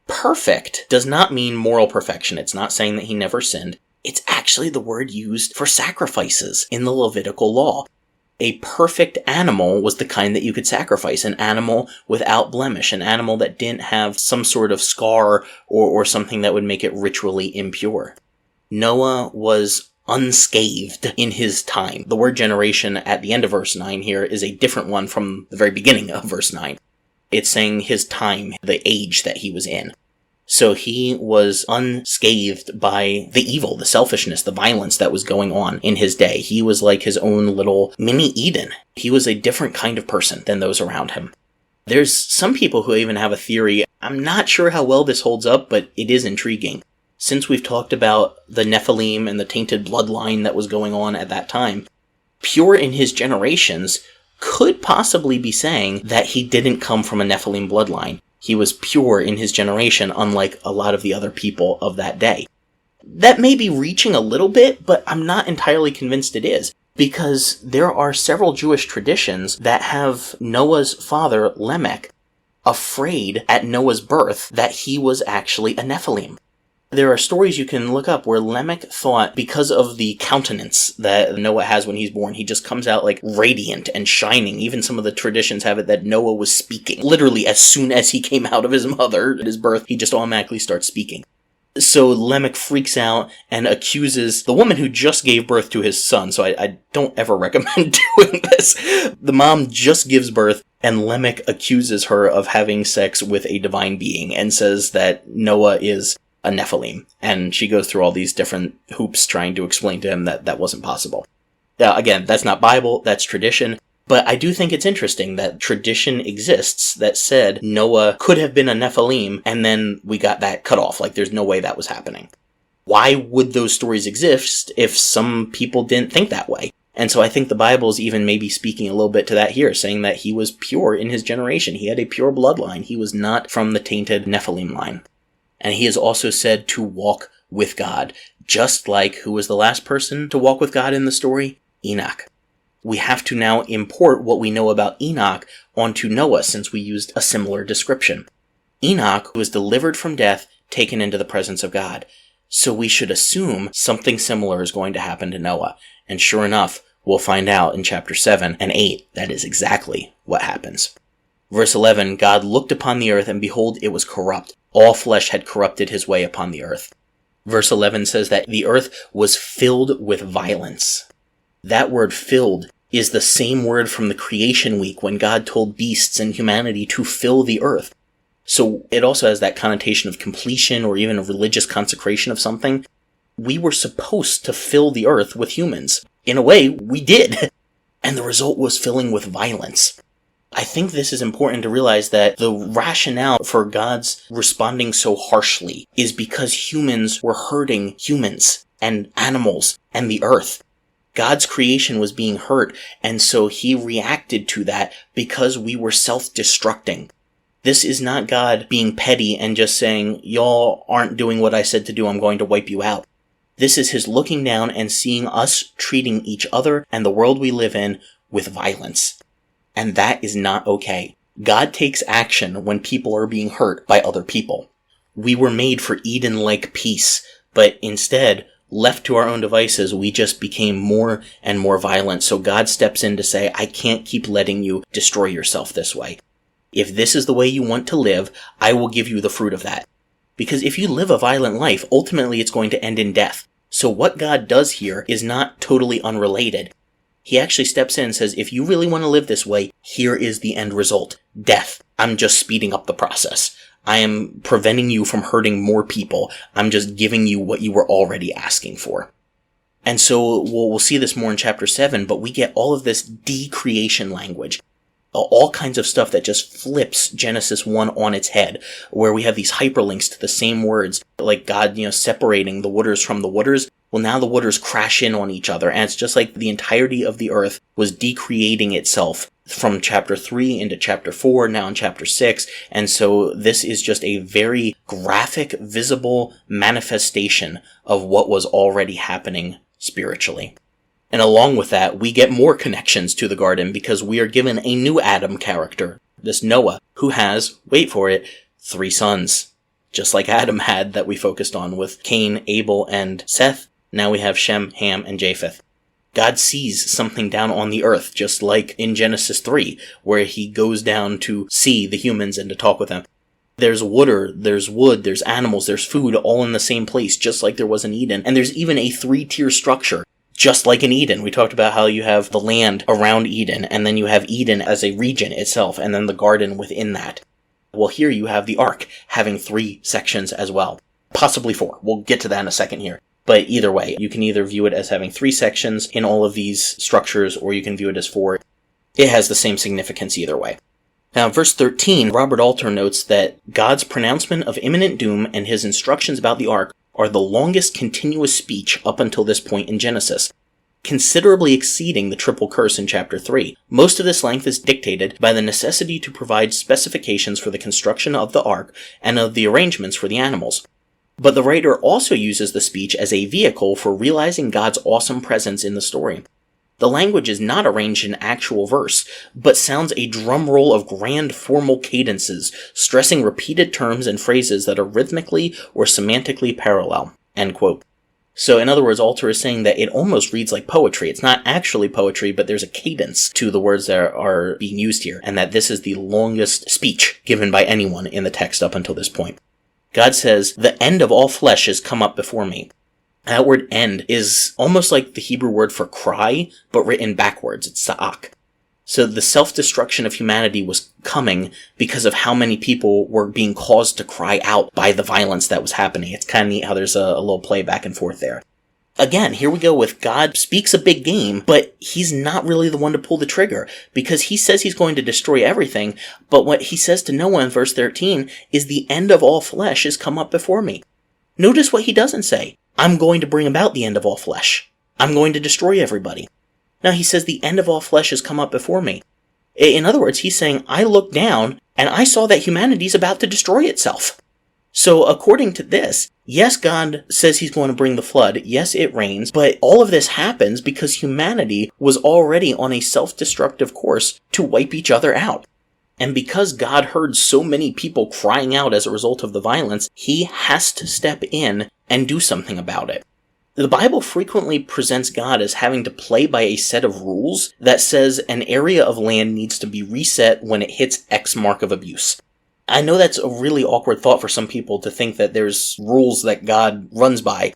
S1: Perfect does not mean moral perfection. It's not saying that he never sinned. It's actually the word used for sacrifices in the Levitical law. A perfect animal was the kind that you could sacrifice, an animal without blemish, an animal that didn't have some sort of scar or something that would make it ritually impure. Noah was unscathed in his time. The word generation at the end of verse 9 here is a different one from the very beginning of verse 9. It's saying his time, the age that he was in. So he was unscathed by the evil, the selfishness, the violence that was going on in his day. He was like his own little mini Eden. He was a different kind of person than those around him. There's some people who even have a theory. I'm not sure how well this holds up, but it is intriguing. Since we've talked about the Nephilim and the tainted bloodline that was going on at that time, pure in his generations could possibly be saying that he didn't come from a Nephilim bloodline. He was pure in his generation, unlike a lot of the other people of that day. That may be reaching a little bit, but I'm not entirely convinced it is, because there are several Jewish traditions that have Noah's father, Lamech, afraid at Noah's birth that he was actually a Nephilim. There are stories you can look up where Lamech thought, because of the countenance that Noah has when he's born, he just comes out like radiant and shining. Even some of the traditions have it that Noah was speaking. Literally, as soon as he came out of his mother at his birth, he just automatically starts speaking. So Lamech freaks out and accuses the woman who just gave birth to his son. So I don't ever recommend doing this. The mom just gives birth, and Lamech accuses her of having sex with a divine being and says that Noah is a Nephilim, and she goes through all these different hoops trying to explain to him that that wasn't possible. Now, again, that's not Bible, that's tradition, but I do think it's interesting that tradition exists that said Noah could have been a Nephilim, and then we got that cut off, like there's no way that was happening. Why would those stories exist if some people didn't think that way? And so I think the Bible's even maybe speaking a little bit to that here, saying that he was pure in his generation. He had a pure bloodline. He was not from the tainted Nephilim line. And he is also said to walk with God, just like who was the last person to walk with God in the story? Enoch. We have to now import what we know about Enoch onto Noah, since we used a similar description. Enoch was delivered from death, taken into the presence of God. So we should assume something similar is going to happen to Noah. And sure enough, we'll find out in chapter 7 and 8 that is exactly what happens. Verse 11, God looked upon the earth, and behold, it was corrupt. All flesh had corrupted his way upon the earth. Verse 11 says that the earth was filled with violence. That word filled is the same word from the creation week when God told beasts and humanity to fill the earth. So it also has that connotation of completion or even a religious consecration of something. We were supposed to fill the earth with humans. In a way, we did. And the result was filling with violence. I think this is important to realize that the rationale for God's responding so harshly is because humans were hurting humans and animals and the earth. God's creation was being hurt, and so he reacted to that because we were self-destructing. This is not God being petty and just saying, y'all aren't doing what I said to do, I'm going to wipe you out. This is his looking down and seeing us treating each other and the world we live in with violence. And that is not okay. God takes action when people are being hurt by other people. We were made for Eden-like peace, but instead, left to our own devices, we just became more and more violent. So God steps in to say, I can't keep letting you destroy yourself this way. If this is the way you want to live, I will give you the fruit of that. Because if you live a violent life, ultimately it's going to end in death. So what God does here is not totally unrelated. He actually steps in and says, if you really want to live this way, here is the end result. Death. I'm just speeding up the process. I am preventing you from hurting more people. I'm just giving you what you were already asking for. And so we'll see this more in chapter 7, but we get all of this decreation language. All kinds of stuff that just flips Genesis 1 on its head, where we have these hyperlinks to the same words, like God, separating the waters from the waters. Well, now the waters crash in on each other, and it's just like the entirety of the earth was decreating itself from chapter 3 into chapter 4, now in chapter 6, and so this is just a very graphic, visible manifestation of what was already happening spiritually. And along with that, we get more connections to the garden because we are given a new Adam character, this Noah, who has, wait for it, 3 sons. Just like Adam had that we focused on with Cain, Abel, and Seth. Now we have Shem, Ham, and Japheth. God sees something down on the earth, just like in Genesis 3, where he goes down to see the humans and to talk with them. There's water, there's wood, there's animals, there's food, all in the same place, just like there was in Eden. And there's even a 3-tier structure, just like in Eden. We talked about how you have the land around Eden, and then you have Eden as a region itself, and then the garden within that. Well, here you have the ark having 3 sections as well. Possibly 4. We'll get to that in a second here. But either way, you can either view it as having 3 sections in all of these structures, or you can view it as 4. It has the same significance either way. Now, verse 13, Robert Alter notes that God's pronouncement of imminent doom and his instructions about the ark are the longest continuous speech up until this point in Genesis, considerably exceeding the triple curse in chapter 3. Most of this length is dictated by the necessity to provide specifications for the construction of the ark and of the arrangements for the animals. But the writer also uses the speech as a vehicle for realizing God's awesome presence in the story. The language is not arranged in actual verse, but sounds a drum roll of grand formal cadences, stressing repeated terms and phrases that are rhythmically or semantically parallel. End quote. So in other words, Alter is saying that it almost reads like poetry. It's not actually poetry, but there's a cadence to the words that are being used here, and that this is the longest speech given by anyone in the text up until this point. God says, "The end of all flesh has come up before me." That word end is almost like the Hebrew word for cry, but written backwards. It's sa'ak. So the self-destruction of humanity was coming because of how many people were being caused to cry out by the violence that was happening. It's kind of neat how there's a little play back and forth there. Again, here we go with God speaks a big game, but he's not really the one to pull the trigger, because he says he's going to destroy everything, but what he says to Noah in verse 13 is the end of all flesh has come up before me. Notice what he doesn't say. I'm going to bring about the end of all flesh. I'm going to destroy everybody. Now he says the end of all flesh has come up before me. In other words, he's saying, I looked down and I saw that humanity's about to destroy itself. So according to this, yes, God says he's going to bring the flood. Yes, it rains, but all of this happens because humanity was already on a self-destructive course to wipe each other out. And because God heard so many people crying out as a result of the violence, he has to step in and do something about it. The Bible frequently presents God as having to play by a set of rules that says an area of land needs to be reset when it hits X mark of abuse. I know that's a really awkward thought for some people to think that there's rules that God runs by,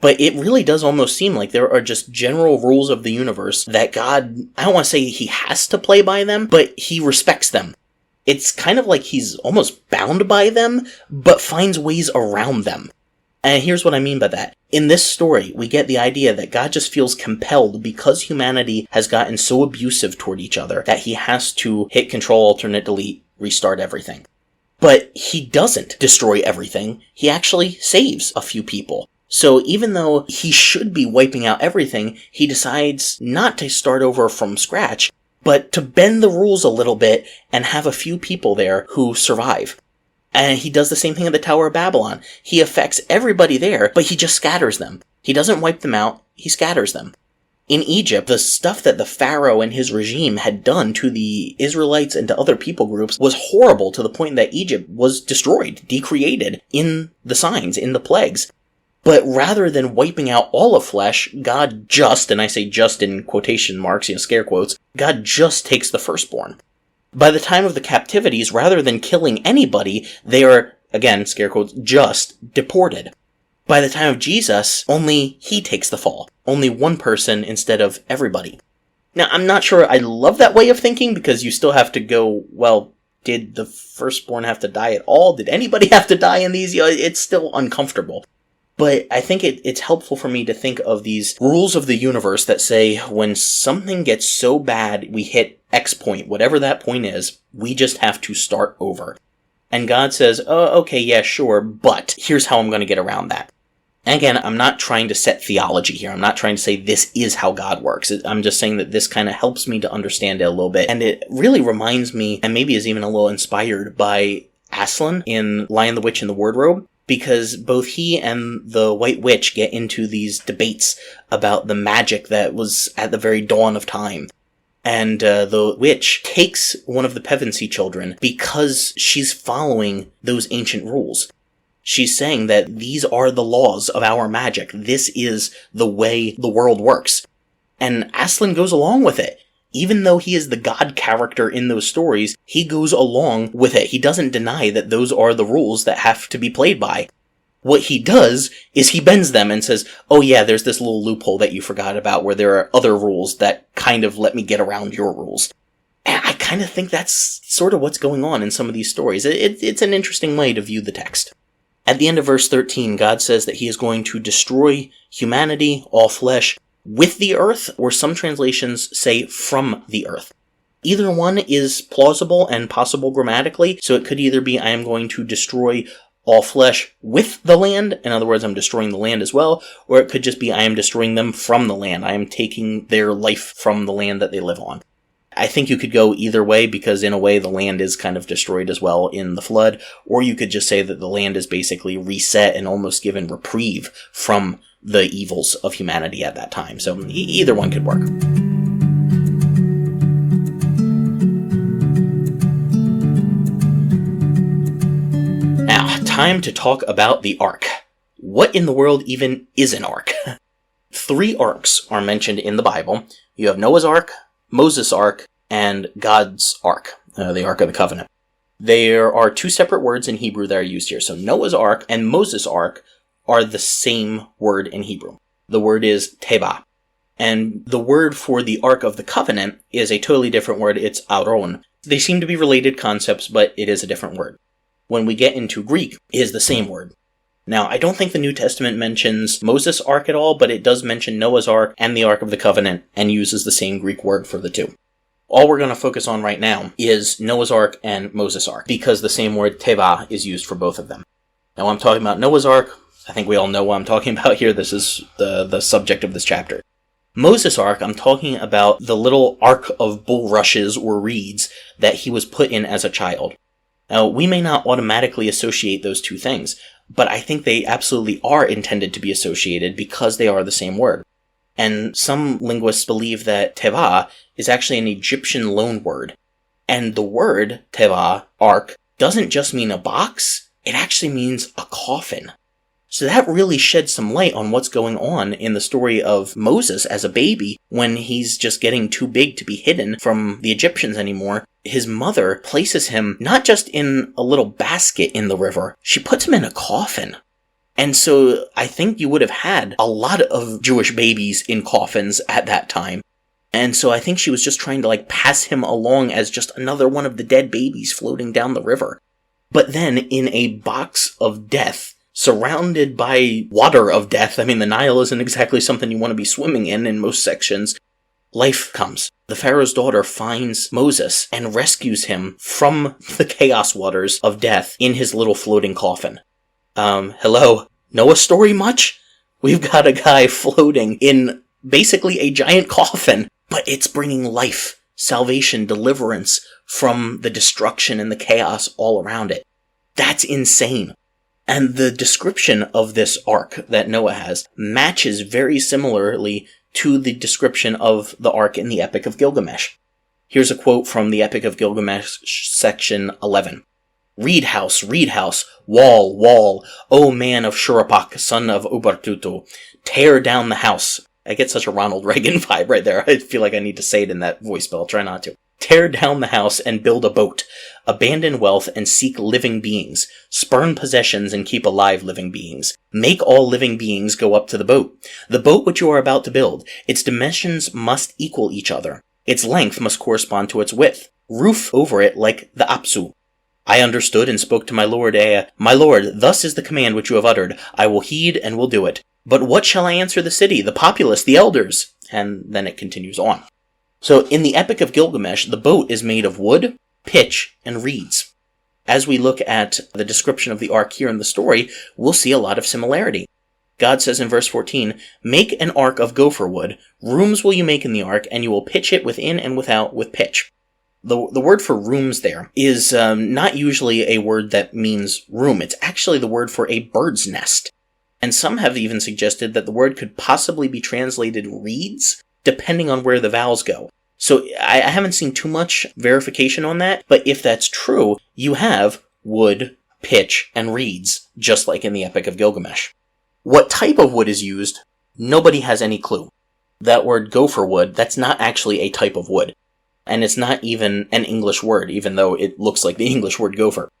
S1: but it really does almost seem like there are just general rules of the universe that God, I don't want to say he has to play by them, but he respects them. It's kind of like he's almost bound by them, but finds ways around them. And here's what I mean by that. In this story, we get the idea that God just feels compelled because humanity has gotten so abusive toward each other that he has to hit Control, Alternate, Delete, restart everything. But he doesn't destroy everything. He actually saves a few people. So even though he should be wiping out everything, he decides not to start over from scratch, but to bend the rules a little bit and have a few people there who survive. And he does the same thing at the Tower of Babylon. He affects everybody there, but he just scatters them. He doesn't wipe them out, he scatters them. In Egypt, the stuff that the Pharaoh and his regime had done to the Israelites and to other people groups was horrible, to the point that Egypt was destroyed, decreated in the signs, in the plagues. But rather than wiping out all of flesh, God just, and I say just in quotation marks, scare quotes, God just takes the firstborn. By the time of the captivities, rather than killing anybody, they are, again, scare quotes, just deported. By the time of Jesus, only he takes the fall. Only one person instead of everybody. Now, I'm not sure I love that way of thinking, because you still have to go, well, did the firstborn have to die at all? Did anybody have to die in these? It's still uncomfortable. But I think it's helpful for me to think of these rules of the universe that say when something gets so bad, we hit X point, whatever that point is, we just have to start over. And God says, oh, okay, yeah, sure, but here's how I'm going to get around that. And again, I'm not trying to set theology here. I'm not trying to say this is how God works. I'm just saying that this kind of helps me to understand it a little bit. And it really reminds me, and maybe is even a little inspired by Aslan in Lion, the Witch, and the Wardrobe. because both he and the White Witch get into these debates about the magic that was at the very dawn of time. And the witch takes one of the Pevensey children because she's following those ancient rules. She's saying that these are the laws of our magic. This is the way the world works. And Aslan goes along with it. Even though he is the god character in those stories, he goes along with it. He doesn't deny that those are the rules that have to be played by. What he does is he bends them and says, oh yeah, there's this little loophole that you forgot about where there are other rules that kind of let me get around your rules. And I kind of think that's sort of what's going on in some of these stories. It's an interesting way to view the text. At the end of verse 13, God says that he is going to destroy humanity, all flesh, with the earth, or some translations say from the earth. Either one is plausible and possible grammatically, so it could either be I am going to destroy all flesh with the land, in other words, I'm destroying the land as well, or it could just be I am destroying them from the land. I am taking their life from the land that they live on. I think you could go either way, because in a way the land is kind of destroyed as well in the flood, or you could just say that the land is basically reset and almost given reprieve from the evils of humanity at that time. So either one could work. Now, time to talk about the Ark. What in the world even is an Ark? 3 arks are mentioned in the Bible. You have Noah's Ark, Moses' Ark, and God's Ark, the Ark of the Covenant. There are 2 separate words in Hebrew that are used here. So Noah's Ark and Moses' Ark are the same word in Hebrew. The word is teba. And the word for the Ark of the Covenant is a totally different word. It's aron. They seem to be related concepts, but it is a different word. When we get into Greek, it is the same word. Now, I don't think the New Testament mentions Moses' Ark at all, but it does mention Noah's Ark and the Ark of the Covenant and uses the same Greek word for the 2. All we're going to focus on right now is Noah's Ark and Moses' Ark, because the same word teva is used for both of them. Now, when I'm talking about Noah's Ark, I think we all know what I'm talking about here. This is the subject of this chapter. Moses' Ark, I'm talking about the little ark of bulrushes or reeds that he was put in as a child. Now, we may not automatically associate those 2 things, but I think they absolutely are intended to be associated because they are the same word. And some linguists believe that teva is actually an Egyptian loanword. And the word teva, ark, doesn't just mean a box, it actually means a coffin. So that really sheds some light on what's going on in the story of Moses as a baby when he's just getting too big to be hidden from the Egyptians anymore. His mother places him not just in a little basket in the river, she puts him in a coffin. And so I think you would have had a lot of Jewish babies in coffins at that time. And so I think she was just trying to pass him along as just another one of the dead babies floating down the river. But then in a box of death, surrounded by water of death. I mean, the Nile isn't exactly something you want to be swimming in most sections. Life comes. The Pharaoh's daughter finds Moses and rescues him from the chaos waters of death in his little floating coffin. Hello? Know a story much? We've got a guy floating in basically a giant coffin, but it's bringing life, salvation, deliverance from the destruction and the chaos all around it. That's insane. And the description of this ark that Noah has matches very similarly to the description of the ark in the Epic of Gilgamesh. Here's a quote from the Epic of Gilgamesh, section 11. Reed house, wall, wall, O man of Shuruppak, son of Ubartutu, tear down the house. I get such a Ronald Reagan vibe right there. I feel like I need to say it in that voice, but I'll try not to. Tear down the house and build a boat. Abandon wealth and seek living beings. Spurn possessions and keep alive living beings. Make all living beings go up to the boat. The boat which you are about to build, its dimensions must equal each other. Its length must correspond to its width. Roof over it like the Apsu. I understood and spoke to my lord Ea. My lord, thus is the command which you have uttered. I will heed and will do it. But what shall I answer the city, the populace, the elders? And then it continues on. So in the Epic of Gilgamesh, the boat is made of wood, pitch, and reeds. As we look at the description of the ark here in the story, we'll see a lot of similarity. God says in verse 14, Make an ark of gopher wood, rooms will you make in the ark, and you will pitch it within and without with pitch. The word for rooms there is not usually a word that means room. It's actually the word for a bird's nest. And some have even suggested that the word could possibly be translated reeds, depending on where the vowels go. So I haven't seen too much verification on that, but if that's true, you have wood, pitch, and reeds, just like in the Epic of Gilgamesh. What type of wood is used, nobody has any clue. That word gopher wood, that's not actually a type of wood. And it's not even an English word, even though it looks like the English word gopher.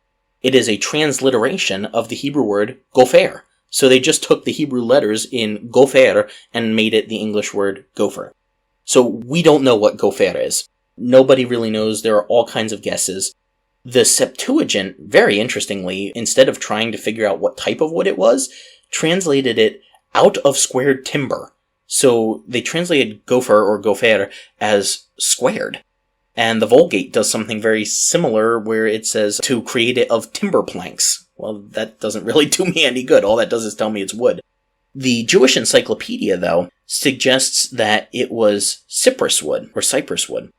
S1: It is a transliteration of the Hebrew word gopher. So they just took the Hebrew letters in gopher and made it the English word gopher. So we don't know what gopher is. Nobody really knows. There are all kinds of guesses. The Septuagint, very interestingly, instead of trying to figure out what type of wood it was, translated it out of squared timber. So they translated gopher or gopher as squared. And the Vulgate does something very similar where it says to create it of timber planks. Well, that doesn't really do me any good. All that does is tell me it's wood. The Jewish Encyclopedia, though, suggests that it was cypress wood or cypress wood.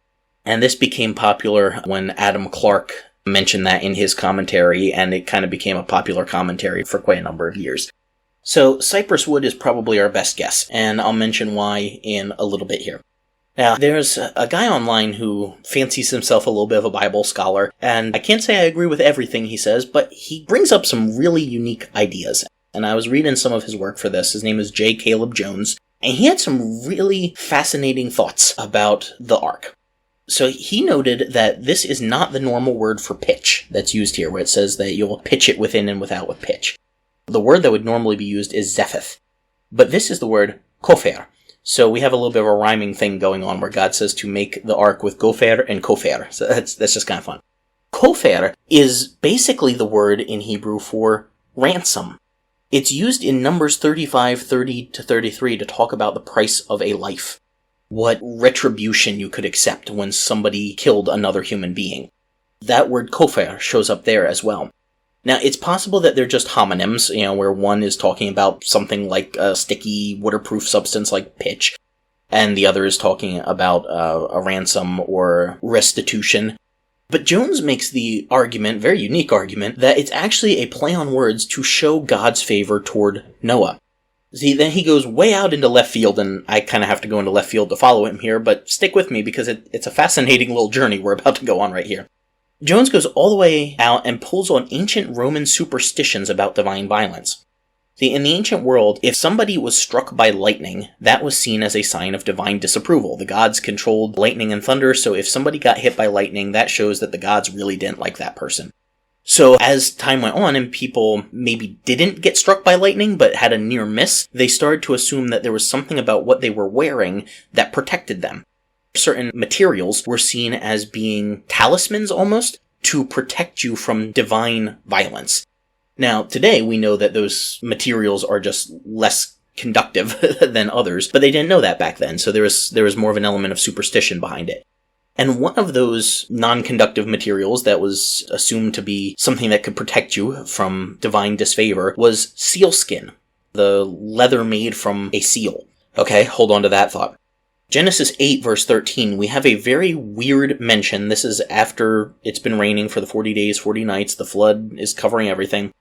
S1: And this became popular when Adam Clarke mentioned that in his commentary, and it kind of became a popular commentary for quite a number of years. So cypress wood is probably our best guess, and I'll mention why in a little bit here. Now, there's a guy online who fancies himself a little bit of a Bible scholar, and I can't say I agree with everything he says, but he brings up some really unique ideas. And I was reading some of his work for this. His name is J. Caleb Jones, and he had some really fascinating thoughts about the ark. So he noted that this is not the normal word for pitch that's used here, where it says that you'll pitch it within and without with pitch. The word that would normally be used is zepheth, but this is the word kopher. So we have a little bit of a rhyming thing going on where God says to make the ark with gopher and kopher. So that's just kind of fun. Kopher is basically the word in Hebrew for ransom. It's used in Numbers 35, 30 to 33 to talk about the price of a life. What retribution you could accept when somebody killed another human being. That word kopher shows up there as well. Now, it's possible that they're just homonyms, where one is talking about something like a sticky, waterproof substance like pitch, and the other is talking about a ransom or restitution. But Jones makes the argument, very unique argument, that it's actually a play on words to show God's favor toward Noah. See, then he goes way out into left field, and I kind of have to go into left field to follow him here, but stick with me because it's a fascinating little journey we're about to go on right here. Jones goes all the way out and pulls on ancient Roman superstitions about divine violence. See, in the ancient world, if somebody was struck by lightning, that was seen as a sign of divine disapproval. The gods controlled lightning and thunder, so if somebody got hit by lightning, that shows that the gods really didn't like that person. So as time went on and people maybe didn't get struck by lightning but had a near miss, they started to assume that there was something about what they were wearing that protected them. Certain materials were seen as being talismans almost to protect you from divine violence. Now, today we know that those materials are just less conductive than others, but they didn't know that back then, so there was more of an element of superstition behind it. And one of those non-conductive materials that was assumed to be something that could protect you from divine disfavor was sealskin, the leather made from a seal. Okay, hold on to that thought. Genesis 8, verse 13, we have a very weird mention. This is after it's been raining for the 40 days, 40 nights. The flood is covering everything.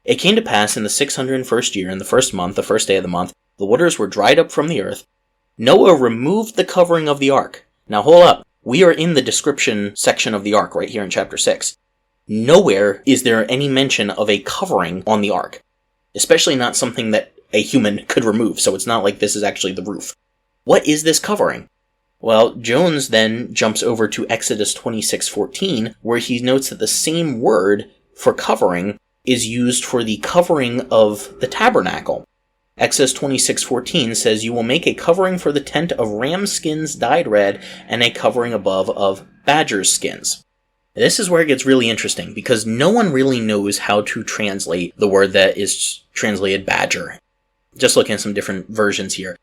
S1: It came to pass in the 601st year, in the first month, the first day of the month, the waters were dried up from the earth. Noah removed the covering of the ark. Now hold up. We are in the description section of the ark right here in chapter 6. Nowhere is there any mention of a covering on the ark, especially not something that a human could remove, so it's not like this is actually the roof. What is this covering? Well, Jones then jumps over to Exodus 26:14, where he notes that the same word for covering is used for the covering of the tabernacle. Exodus 26:14 says, "You will make a covering for the tent of ram skins dyed red, and a covering above of badger's skins." This is where it gets really interesting, because no one really knows how to translate the word that is translated badger. Just looking at some different versions here.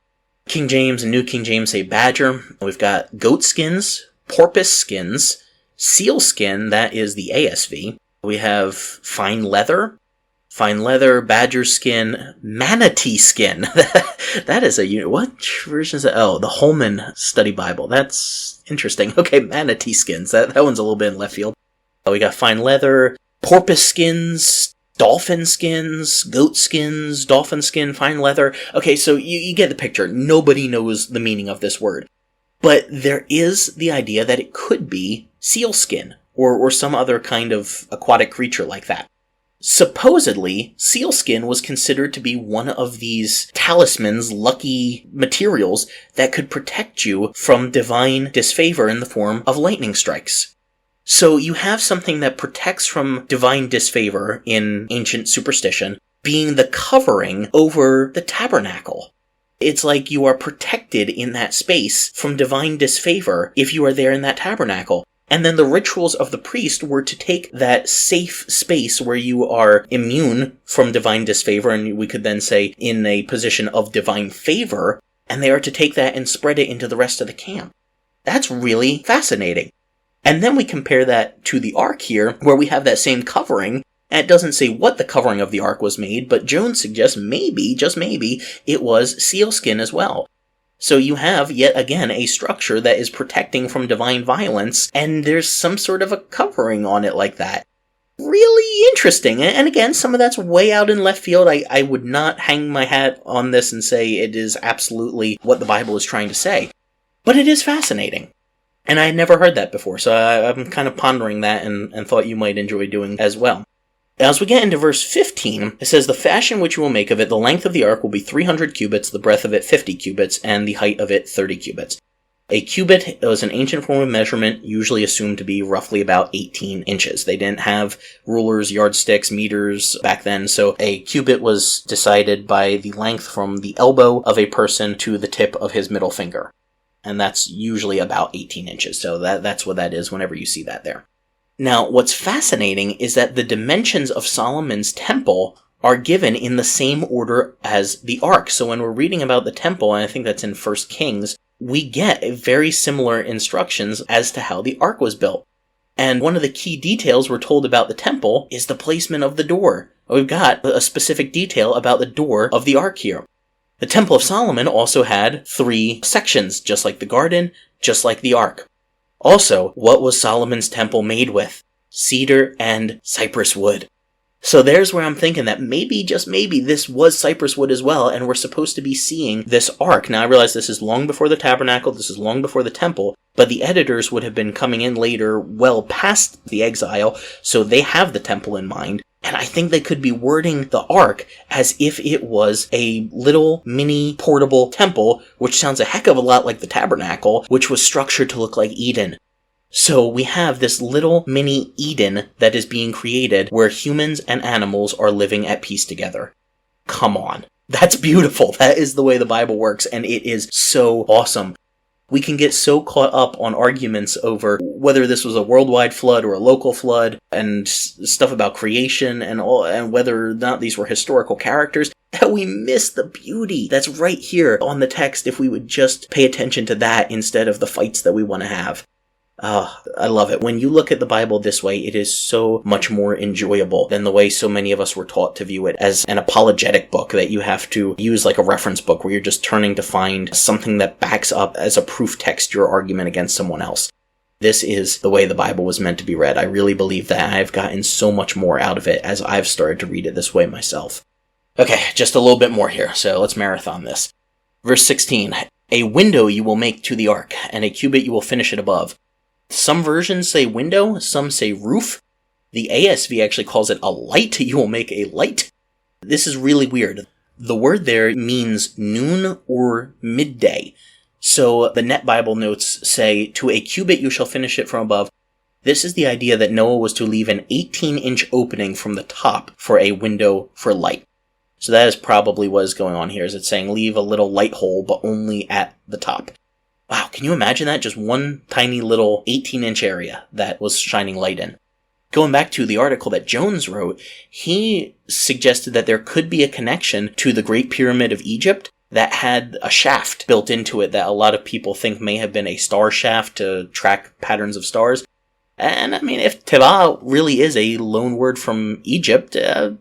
S1: King James and New King James say badger. We've got goat skins, porpoise skins, seal skin, that is the ASV. We have fine leather, fine leather, badger skin, manatee skin. That is a unit. What version is that? Oh, the Holman Study Bible. That's interesting. Okay, manatee skins. That one's a little bit in left field. We got fine leather, porpoise skins, dolphin skins, goat skins, dolphin skin, fine leather. Okay, so you get the picture. Nobody knows the meaning of this word. But there is the idea that it could be seal skin or some other kind of aquatic creature like that. Supposedly, sealskin was considered to be one of these talismans, lucky materials that could protect you from divine disfavor in the form of lightning strikes. So you have something that protects from divine disfavor in ancient superstition being the covering over the tabernacle. It's like you are protected in that space from divine disfavor if you are there in that tabernacle. And then the rituals of the priest were to take that safe space where you are immune from divine disfavor, and we could then say in a position of divine favor, and they are to take that and spread it into the rest of the camp. That's really fascinating. And then we compare that to the ark here, where we have that same covering, and it doesn't say what the covering of the ark was made, but Jones suggests maybe, just maybe, it was sealskin as well. So you have, yet again, a structure that is protecting from divine violence, and there's some sort of a covering on it like that. Really interesting. And again, some of that's way out in left field. I would not hang my hat on this and say it is absolutely what the Bible is trying to say. But it is fascinating. And I had never heard that before, so I'm kind of pondering that and thought you might enjoy doing as well. As we get into verse 15, it says, "The fashion which you will make of it, the length of the ark will be 300 cubits, the breadth of it 50 cubits, and the height of it 30 cubits. A cubit was an ancient form of measurement, usually assumed to be roughly about 18 inches. They didn't have rulers, yardsticks, meters back then, so a cubit was decided by the length from the elbow of a person to the tip of his middle finger. And that's usually about 18 inches, so that's what that is whenever you see that there. Now, what's fascinating is that the dimensions of Solomon's temple are given in the same order as the ark. So when we're reading about the temple, and I think that's in 1 Kings, we get very similar instructions as to how the ark was built. And one of the key details we're told about the temple is the placement of the door. We've got a specific detail about the door of the ark here. The Temple of Solomon also had 3 sections, just like the garden, just like the ark. Also, what was Solomon's temple made with? Cedar and cypress wood. So there's where I'm thinking that maybe, just maybe, this was cypress wood as well, and we're supposed to be seeing this ark. Now, I realize this is long before the tabernacle, this is long before the temple, but the editors would have been coming in later, well past the exile, so they have the temple in mind. And I think they could be wording the ark as if it was a little mini portable temple, which sounds a heck of a lot like the tabernacle, which was structured to look like Eden. So we have this little mini Eden that is being created where humans and animals are living at peace together. Come on. That's beautiful. That is the way the Bible works, and it is so awesome. We can get so caught up on arguments over whether this was a worldwide flood or a local flood, and stuff about creation and whether or not these were historical characters, that we miss the beauty that's right here on the text if we would just pay attention to that instead of the fights that we want to have. I love it. When you look at the Bible this way, it is so much more enjoyable than the way so many of us were taught to view it as an apologetic book that you have to use like a reference book where you're just turning to find something that backs up as a proof text your argument against someone else. This is the way the Bible was meant to be read. I really believe that. I've gotten so much more out of it as I've started to read it this way myself. Okay, just a little bit more here, so let's marathon this. Verse 16, "A window you will make to the ark, and a cubit you will finish it above." Some versions say window, some say roof. The ASV actually calls it a light. You will make a light. This is really weird. The word there means noon or midday. So the Net Bible notes say, "To a cubit you shall finish it from above." This is the idea that Noah was to leave an 18-inch opening from the top for a window for light. So that is probably what is going on here. Is it saying leave a little light hole, but only at the top? Wow, can you imagine that? Just one tiny little 18-inch area that was shining light in. Going back to the article that Jones wrote, he suggested that there could be a connection to the Great Pyramid of Egypt that had a shaft built into it that a lot of people think may have been a star shaft to track patterns of stars. And I mean, if teva really is a loan word from Egypt,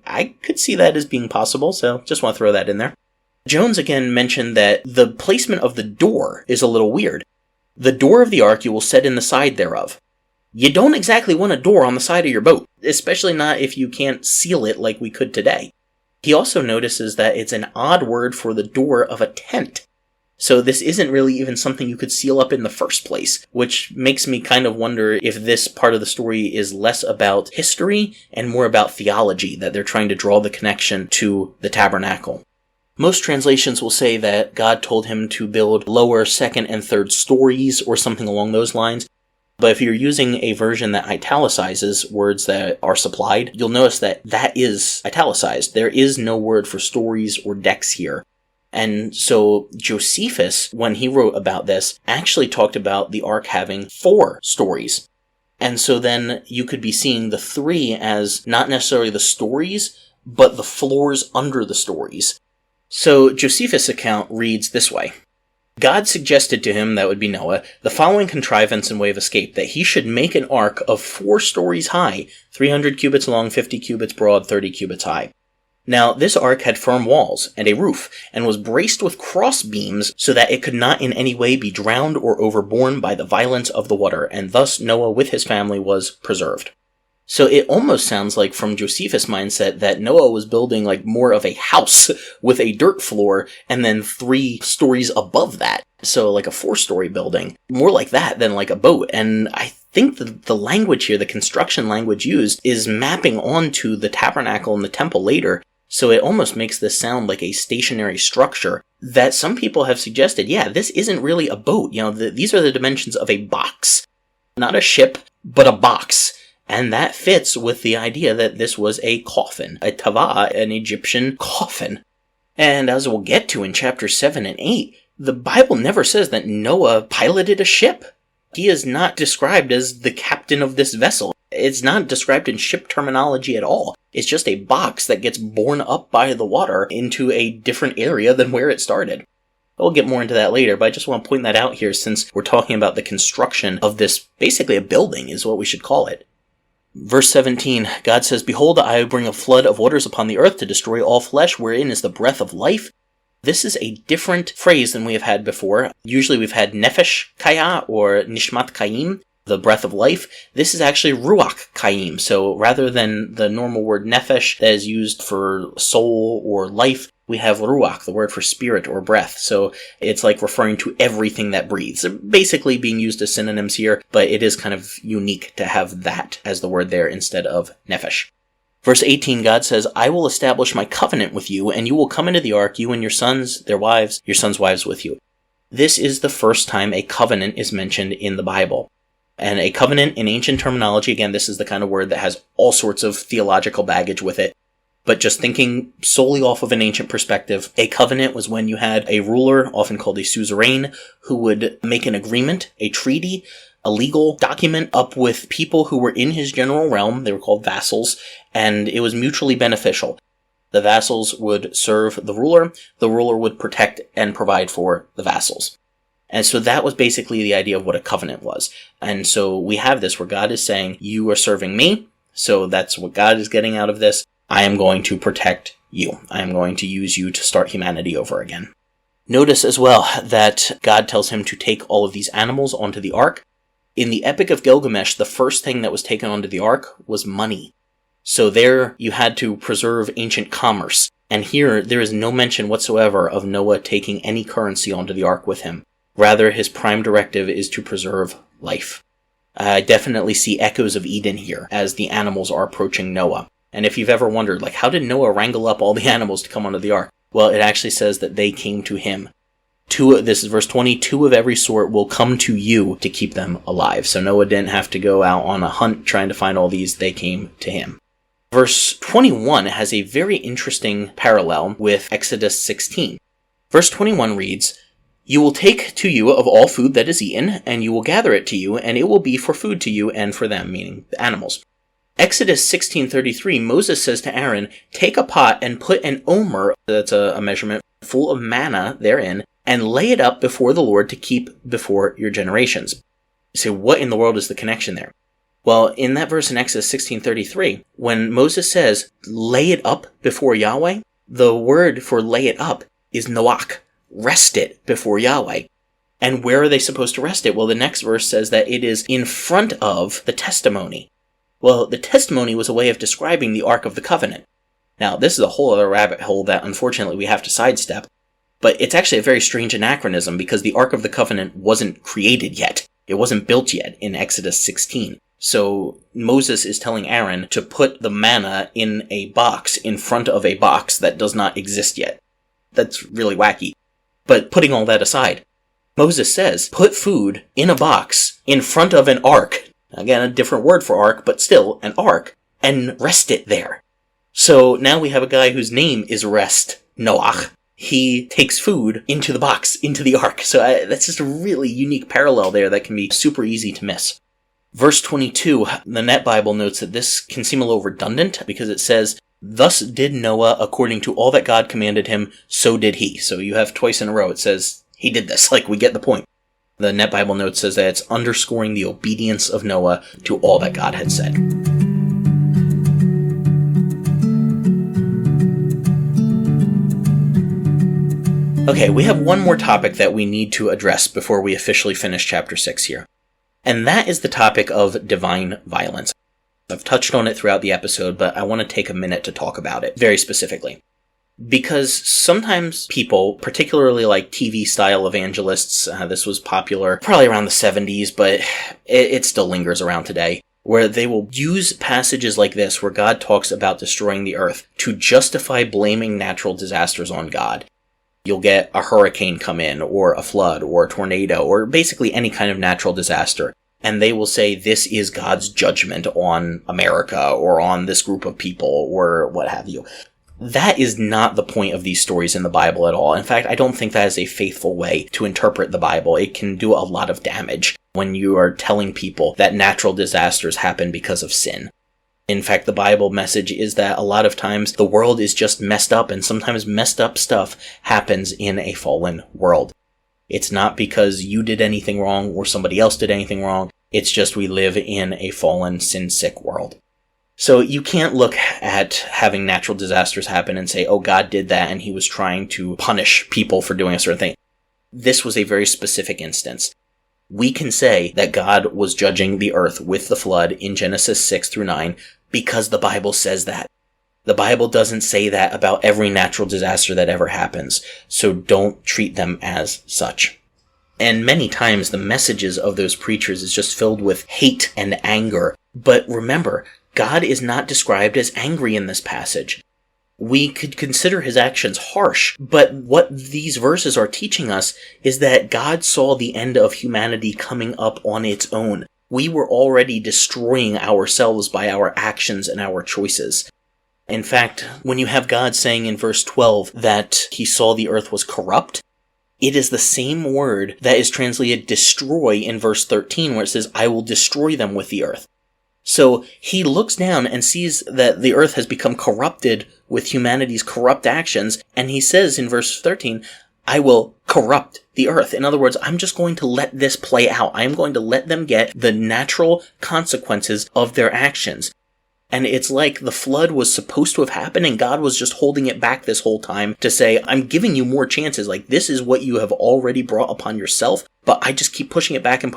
S1: I could see that as being possible, so just want to throw that in there. Jones again mentioned that the placement of the door is a little weird. The door of the ark you will set in the side thereof. You don't exactly want a door on the side of your boat, especially not if you can't seal it like we could today. He also notices that it's an odd word for the door of a tent. So this isn't really even something you could seal up in the first place, which makes me kind of wonder if this part of the story is less about history and more about theology, that they're trying to draw the connection to the tabernacle. Most translations will say that God told him to build lower, second, and third stories or something along those lines. But if you're using a version that italicizes words that are supplied, you'll notice that that is italicized. There is no word for stories or decks here. And so Josephus, when he wrote about this, actually talked about the ark having 4 stories. And so then you could be seeing the 3 as not necessarily the stories, but the floors under the stories. So Josephus' account reads this way. God suggested to him, that would be Noah, the following contrivance and way of escape, that he should make an ark of 4 stories high, 300 cubits long, 50 cubits broad, 30 cubits high. Now this ark had firm walls and a roof, and was braced with cross beams so that it could not in any way be drowned or overborne by the violence of the water, and thus Noah with his family was preserved. So it almost sounds like from Josephus' mindset that Noah was building like more of a house with a dirt floor and then 3 stories above that. So like a 4-story building. More like that than like a boat. And I think the language here, the construction language used, is mapping onto the tabernacle and the temple later. So it almost makes this sound like a stationary structure that some people have suggested, yeah, this isn't really a boat. You know, these are the dimensions of a box. Not a ship, but a box. And that fits with the idea that this was a coffin, a tava, an Egyptian coffin. And as we'll get to in chapters 7 and 8, the Bible never says that Noah piloted a ship. He is not described as the captain of this vessel. It's not described in ship terminology at all. It's just a box that gets borne up by the water into a different area than where it started. We'll get more into that later, but I just want to point that out here since we're talking about the construction of this, basically a building is what we should call it. Verse 17, God says, Behold, I bring a flood of waters upon the earth to destroy all flesh, wherein is the breath of life. This is a different phrase than we have had before. Usually we've had nefesh kaya or nishmat kayim, the breath of life. This is actually ruach kayim. So rather than the normal word nefesh that is used for soul or life, we have ruach, the word for spirit or breath. So it's like referring to everything that breathes. They're basically being used as synonyms here, but it is kind of unique to have that as the word there instead of nefesh. Verse 18, God says, I will establish my covenant with you, and you will come into the ark, you and your sons, their wives, your sons' wives with you. This is the first time a covenant is mentioned in the Bible. And a covenant in ancient terminology, again, this is the kind of word that has all sorts of theological baggage with it. But just thinking solely off of an ancient perspective, a covenant was when you had a ruler, often called a suzerain, who would make an agreement, a treaty, a legal document up with people who were in his general realm. They were called vassals, and it was mutually beneficial. The vassals would serve the ruler would protect and provide for the vassals. And so that was basically the idea of what a covenant was. And so we have this where God is saying, you are serving me, so that's what God is getting out of this. I am going to protect you. I am going to use you to start humanity over again. Notice as well that God tells him to take all of these animals onto the ark. In the Epic of Gilgamesh, the first thing that was taken onto the ark was money. So there you had to preserve ancient commerce. And here there is no mention whatsoever of Noah taking any currency onto the ark with him. Rather, his prime directive is to preserve life. I definitely see echoes of Eden here as the animals are approaching Noah. And if you've ever wondered, like, how did Noah wrangle up all the animals to come onto the ark? Well, it actually says that they came to him. This is verse 20, 2 of every sort will come to you to keep them alive. So Noah didn't have to go out on a hunt trying to find all these, they came to him. Verse 21 has a very interesting parallel with Exodus 16. Verse 21 reads, You will take to you of all food that is eaten, and you will gather it to you, and it will be for food to you and for them, meaning the animals. Exodus 16:33, Moses says to Aaron, Take a pot and put an omer, that's a measurement, full of manna therein, and lay it up before the Lord to keep before your generations. You say, what in the world is the connection there? Well, in that verse in Exodus 16:33, when Moses says, lay it up before Yahweh, the word for lay it up is noach, rest it before Yahweh. And where are they supposed to rest it? Well, the next verse says that it is in front of the testimony. Well, the testimony was a way of describing the Ark of the Covenant. Now, this is a whole other rabbit hole that unfortunately we have to sidestep, but it's actually a very strange anachronism because the Ark of the Covenant wasn't created yet. It wasn't built yet in Exodus 16. So Moses is telling Aaron to put the manna in a box in front of a box that does not exist yet. That's really wacky. But putting all that aside, Moses says, put food in a box in front of an ark. Again, a different word for ark, but still an ark, and rest it there. So now we have a guy whose name is Rest Noach. He takes food into the box, into the ark. So that's just a really unique parallel there that can be super easy to miss. Verse 22, the Net Bible notes that this can seem a little redundant because it says, thus did Noah according to all that God commanded him, so did he. So you have twice in a row it says, he did this, like we get the point. The Net Bible note says that it's underscoring the obedience of Noah to all that God had said. Okay, we have one more topic that we need to address before we officially finish chapter 6 here. And that is the topic of divine violence. I've touched on it throughout the episode, but I want to take a minute to talk about it very specifically. Because sometimes people, particularly like TV-style evangelists, this was popular probably around the 70s, but it still lingers around today, where they will use passages like this where God talks about destroying the earth to justify blaming natural disasters on God. You'll get a hurricane come in, or a flood, or a tornado, or basically any kind of natural disaster. And they will say this is God's judgment on America, or on this group of people, or what have you. That is not the point of these stories in the Bible at all. In fact, I don't think that is a faithful way to interpret the Bible. It can do a lot of damage when you are telling people that natural disasters happen because of sin. In fact, the Bible message is that a lot of times the world is just messed up, and sometimes messed up stuff happens in a fallen world. It's not because you did anything wrong or somebody else did anything wrong. It's just we live in a fallen, sin-sick world. So you can't look at having natural disasters happen and say, oh, God did that and he was trying to punish people for doing a certain thing. This was a very specific instance. We can say that God was judging the earth with the flood in Genesis 6 through 9 because the Bible says that. The Bible doesn't say that about every natural disaster that ever happens, so don't treat them as such. And many times the messages of those preachers is just filled with hate and anger. But remember, God is not described as angry in this passage. We could consider his actions harsh, but what these verses are teaching us is that God saw the end of humanity coming up on its own. We were already destroying ourselves by our actions and our choices. In fact, when you have God saying in verse 12 that he saw the earth was corrupt, it is the same word that is translated destroy in verse 13 where it says, I will destroy them with the earth. So he looks down and sees that the earth has become corrupted with humanity's corrupt actions, and he says in verse 13, I will corrupt the earth. In other words, I'm just going to let this play out. I'm going to let them get the natural consequences of their actions. And it's like the flood was supposed to have happened and God was just holding it back this whole time to say, I'm giving you more chances. Like, this is what you have already brought upon yourself, but I just keep pushing it back. And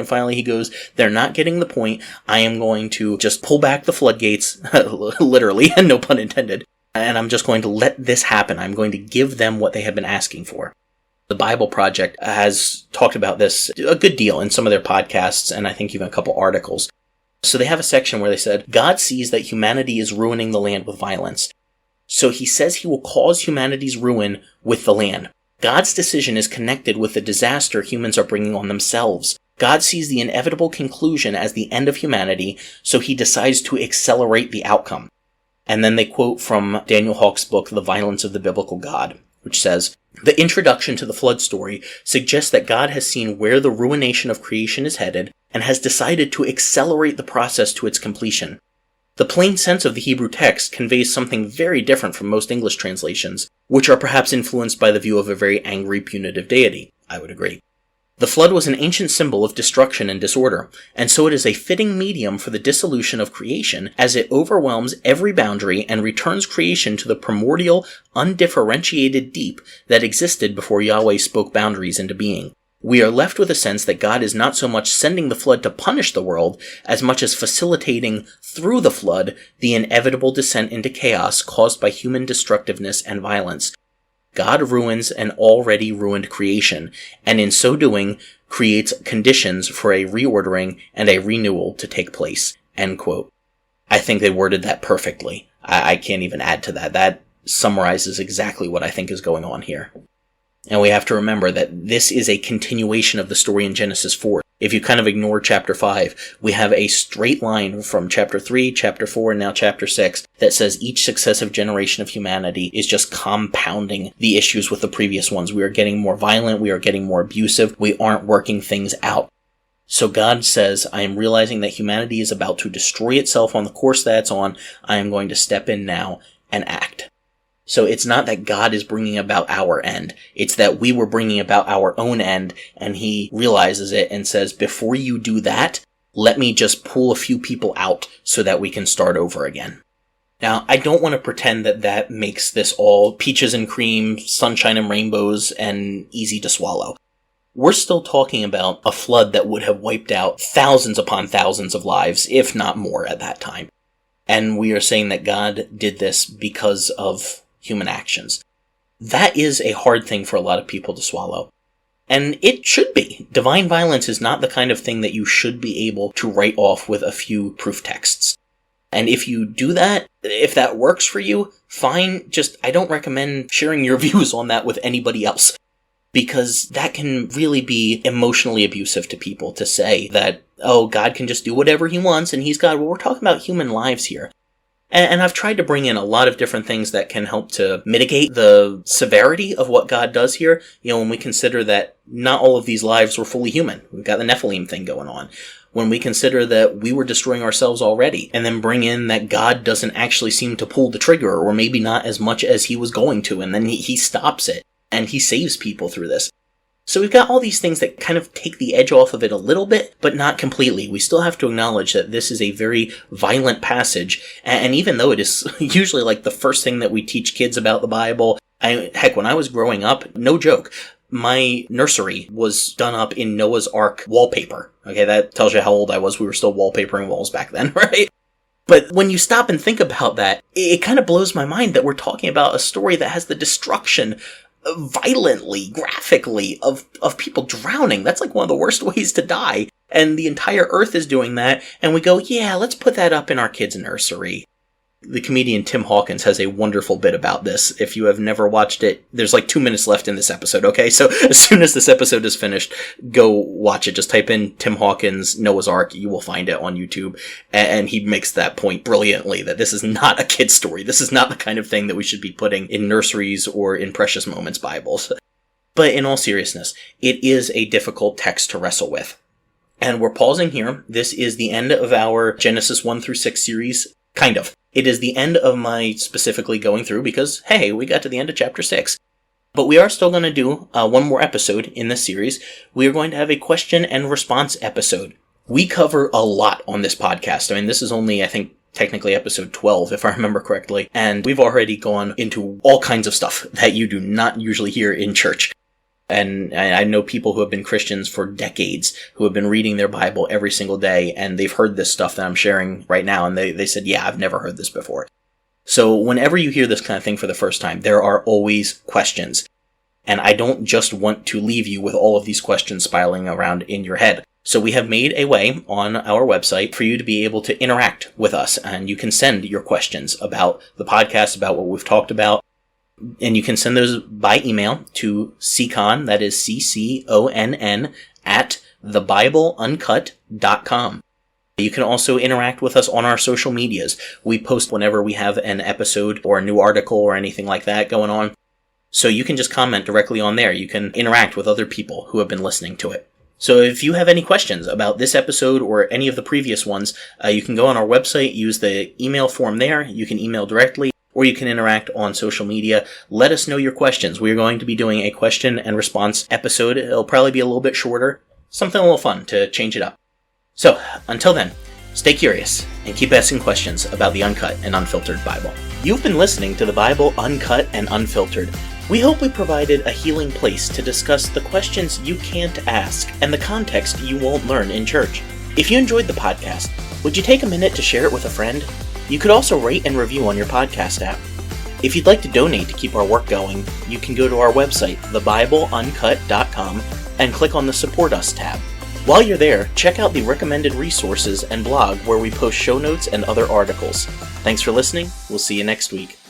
S1: finally he goes, they're not getting the point. I am going to just pull back the floodgates, literally, and no pun intended. And I'm just going to let this happen. I'm going to give them what they have been asking for. The Bible Project has talked about this a good deal in some of their podcasts, and I think even a couple articles. So they have a section where they said, God sees that humanity is ruining the land with violence. So he says he will cause humanity's ruin with the land. God's decision is connected with the disaster humans are bringing on themselves. God sees the inevitable conclusion as the end of humanity, so he decides to accelerate the outcome. And then they quote from Daniel Hawk's book, The Violence of the Biblical God, which says, the introduction to the flood story suggests that God has seen where the ruination of creation is headed and has decided to accelerate the process to its completion. The plain sense of the Hebrew text conveys something very different from most English translations, which are perhaps influenced by the view of a very angry, punitive deity. I would agree. The flood was an ancient symbol of destruction and disorder, and so it is a fitting medium for the dissolution of creation as it overwhelms every boundary and returns creation to the primordial, undifferentiated deep that existed before Yahweh spoke boundaries into being. We are left with a sense that God is not so much sending the flood to punish the world as much as facilitating, through the flood, the inevitable descent into chaos caused by human destructiveness and violence. God ruins an already ruined creation, and in so doing, creates conditions for a reordering and a renewal to take place." End quote. I think they worded that perfectly. I can't even add to that. That summarizes exactly what I think is going on here. And we have to remember that this is a continuation of the story in Genesis 4. If you kind of ignore chapter 5, we have a straight line from chapter 3, chapter 4, and now chapter 6 that says each successive generation of humanity is just compounding the issues with the previous ones. We are getting more violent, we are getting more abusive, we aren't working things out. So God says, I am realizing that humanity is about to destroy itself on the course that it's on. I am going to step in now and act. So it's not that God is bringing about our end. It's that we were bringing about our own end, and he realizes it and says, before you do that, let me just pull a few people out so that we can start over again. Now, I don't want to pretend that that makes this all peaches and cream, sunshine and rainbows, and easy to swallow. We're still talking about a flood that would have wiped out thousands upon thousands of lives, if not more at that time. And we are saying that God did this because of human actions. That is a hard thing for a lot of people to swallow. And it should be. Divine violence is not the kind of thing that you should be able to write off with a few proof texts. And if you do that, if that works for you, fine. Just, I don't recommend sharing your views on that with anybody else. Because that can really be emotionally abusive to people to say that, oh, God can just do whatever he wants and he's God. Well, we're talking about human lives here. And I've tried to bring in a lot of different things that can help to mitigate the severity of what God does here. You know, when we consider that not all of these lives were fully human. We've got the Nephilim thing going on. When we consider that we were destroying ourselves already, and then bring in that God doesn't actually seem to pull the trigger, or maybe not as much as he was going to, and then he stops it, and he saves people through this. So we've got all these things that kind of take the edge off of it a little bit, but not completely. We still have to acknowledge that this is a very violent passage, and even though it is usually like the first thing that we teach kids about the Bible, heck, when I was growing up, no joke, my nursery was done up in Noah's Ark wallpaper. Okay, that tells you how old I was. We were still wallpapering walls back then, right? But when you stop and think about that, it kind of blows my mind that we're talking about a story that has the destruction violently, graphically, of people drowning. That's like one of the worst ways to die. And the entire earth is doing that. And we go, yeah, let's put that up in our kids' nursery. The comedian Tim Hawkins has a wonderful bit about this. If you have never watched it, there's like 2 minutes left in this episode, okay? So as soon as this episode is finished, go watch it. Just type in Tim Hawkins, Noah's Ark. You will find it on YouTube. And he makes that point brilliantly, that this is not a kid's story. This is not the kind of thing that we should be putting in nurseries or in Precious Moments Bibles. But in all seriousness, it is a difficult text to wrestle with. And we're pausing here. This is the end of our Genesis 1 through 6 series. Kind of. It is the end of my specifically going through because, hey, we got to the end of chapter 6. But we are still going to do one more episode in this series. We are going to have a question and response episode. We cover a lot on this podcast. I mean, this is only, I think, technically episode 12, if I remember correctly. And we've already gone into all kinds of stuff that you do not usually hear in church. And I know people who have been Christians for decades, who have been reading their Bible every single day, and they've heard this stuff that I'm sharing right now, and they said, yeah, I've never heard this before. So whenever you hear this kind of thing for the first time, there are always questions. And I don't just want to leave you with all of these questions spiraling around in your head. So we have made a way on our website for you to be able to interact with us, and you can send your questions about the podcast, about what we've talked about. And you can send those by email to ccon, that is CCONN, at thebibleuncut.com. You can also interact with us on our social medias. We post whenever we have an episode or a new article or anything like that going on. So you can just comment directly on there. You can interact with other people who have been listening to it. So if you have any questions about this episode or any of the previous ones, you can go on our website, use the email form there. You can email directly. or you can interact on social media. Let us know your questions. We are going to be doing a question and response episode. It'll probably be a little bit shorter, something a little fun to change it up. So, until then, stay curious and keep asking questions about the Uncut and Unfiltered Bible. You've been listening to the Bible Uncut and Unfiltered. We hope we provided a healing place to discuss the questions you can't ask and the context you won't learn in church. If you enjoyed the podcast, would you take a minute to share it with a friend? You could also rate and review on your podcast app. If you'd like to donate to keep our work going, you can go to our website, thebibleuncut.com, and click on the Support Us tab. While you're there, check out the recommended resources and blog where we post show notes and other articles. Thanks for listening. We'll see you next week.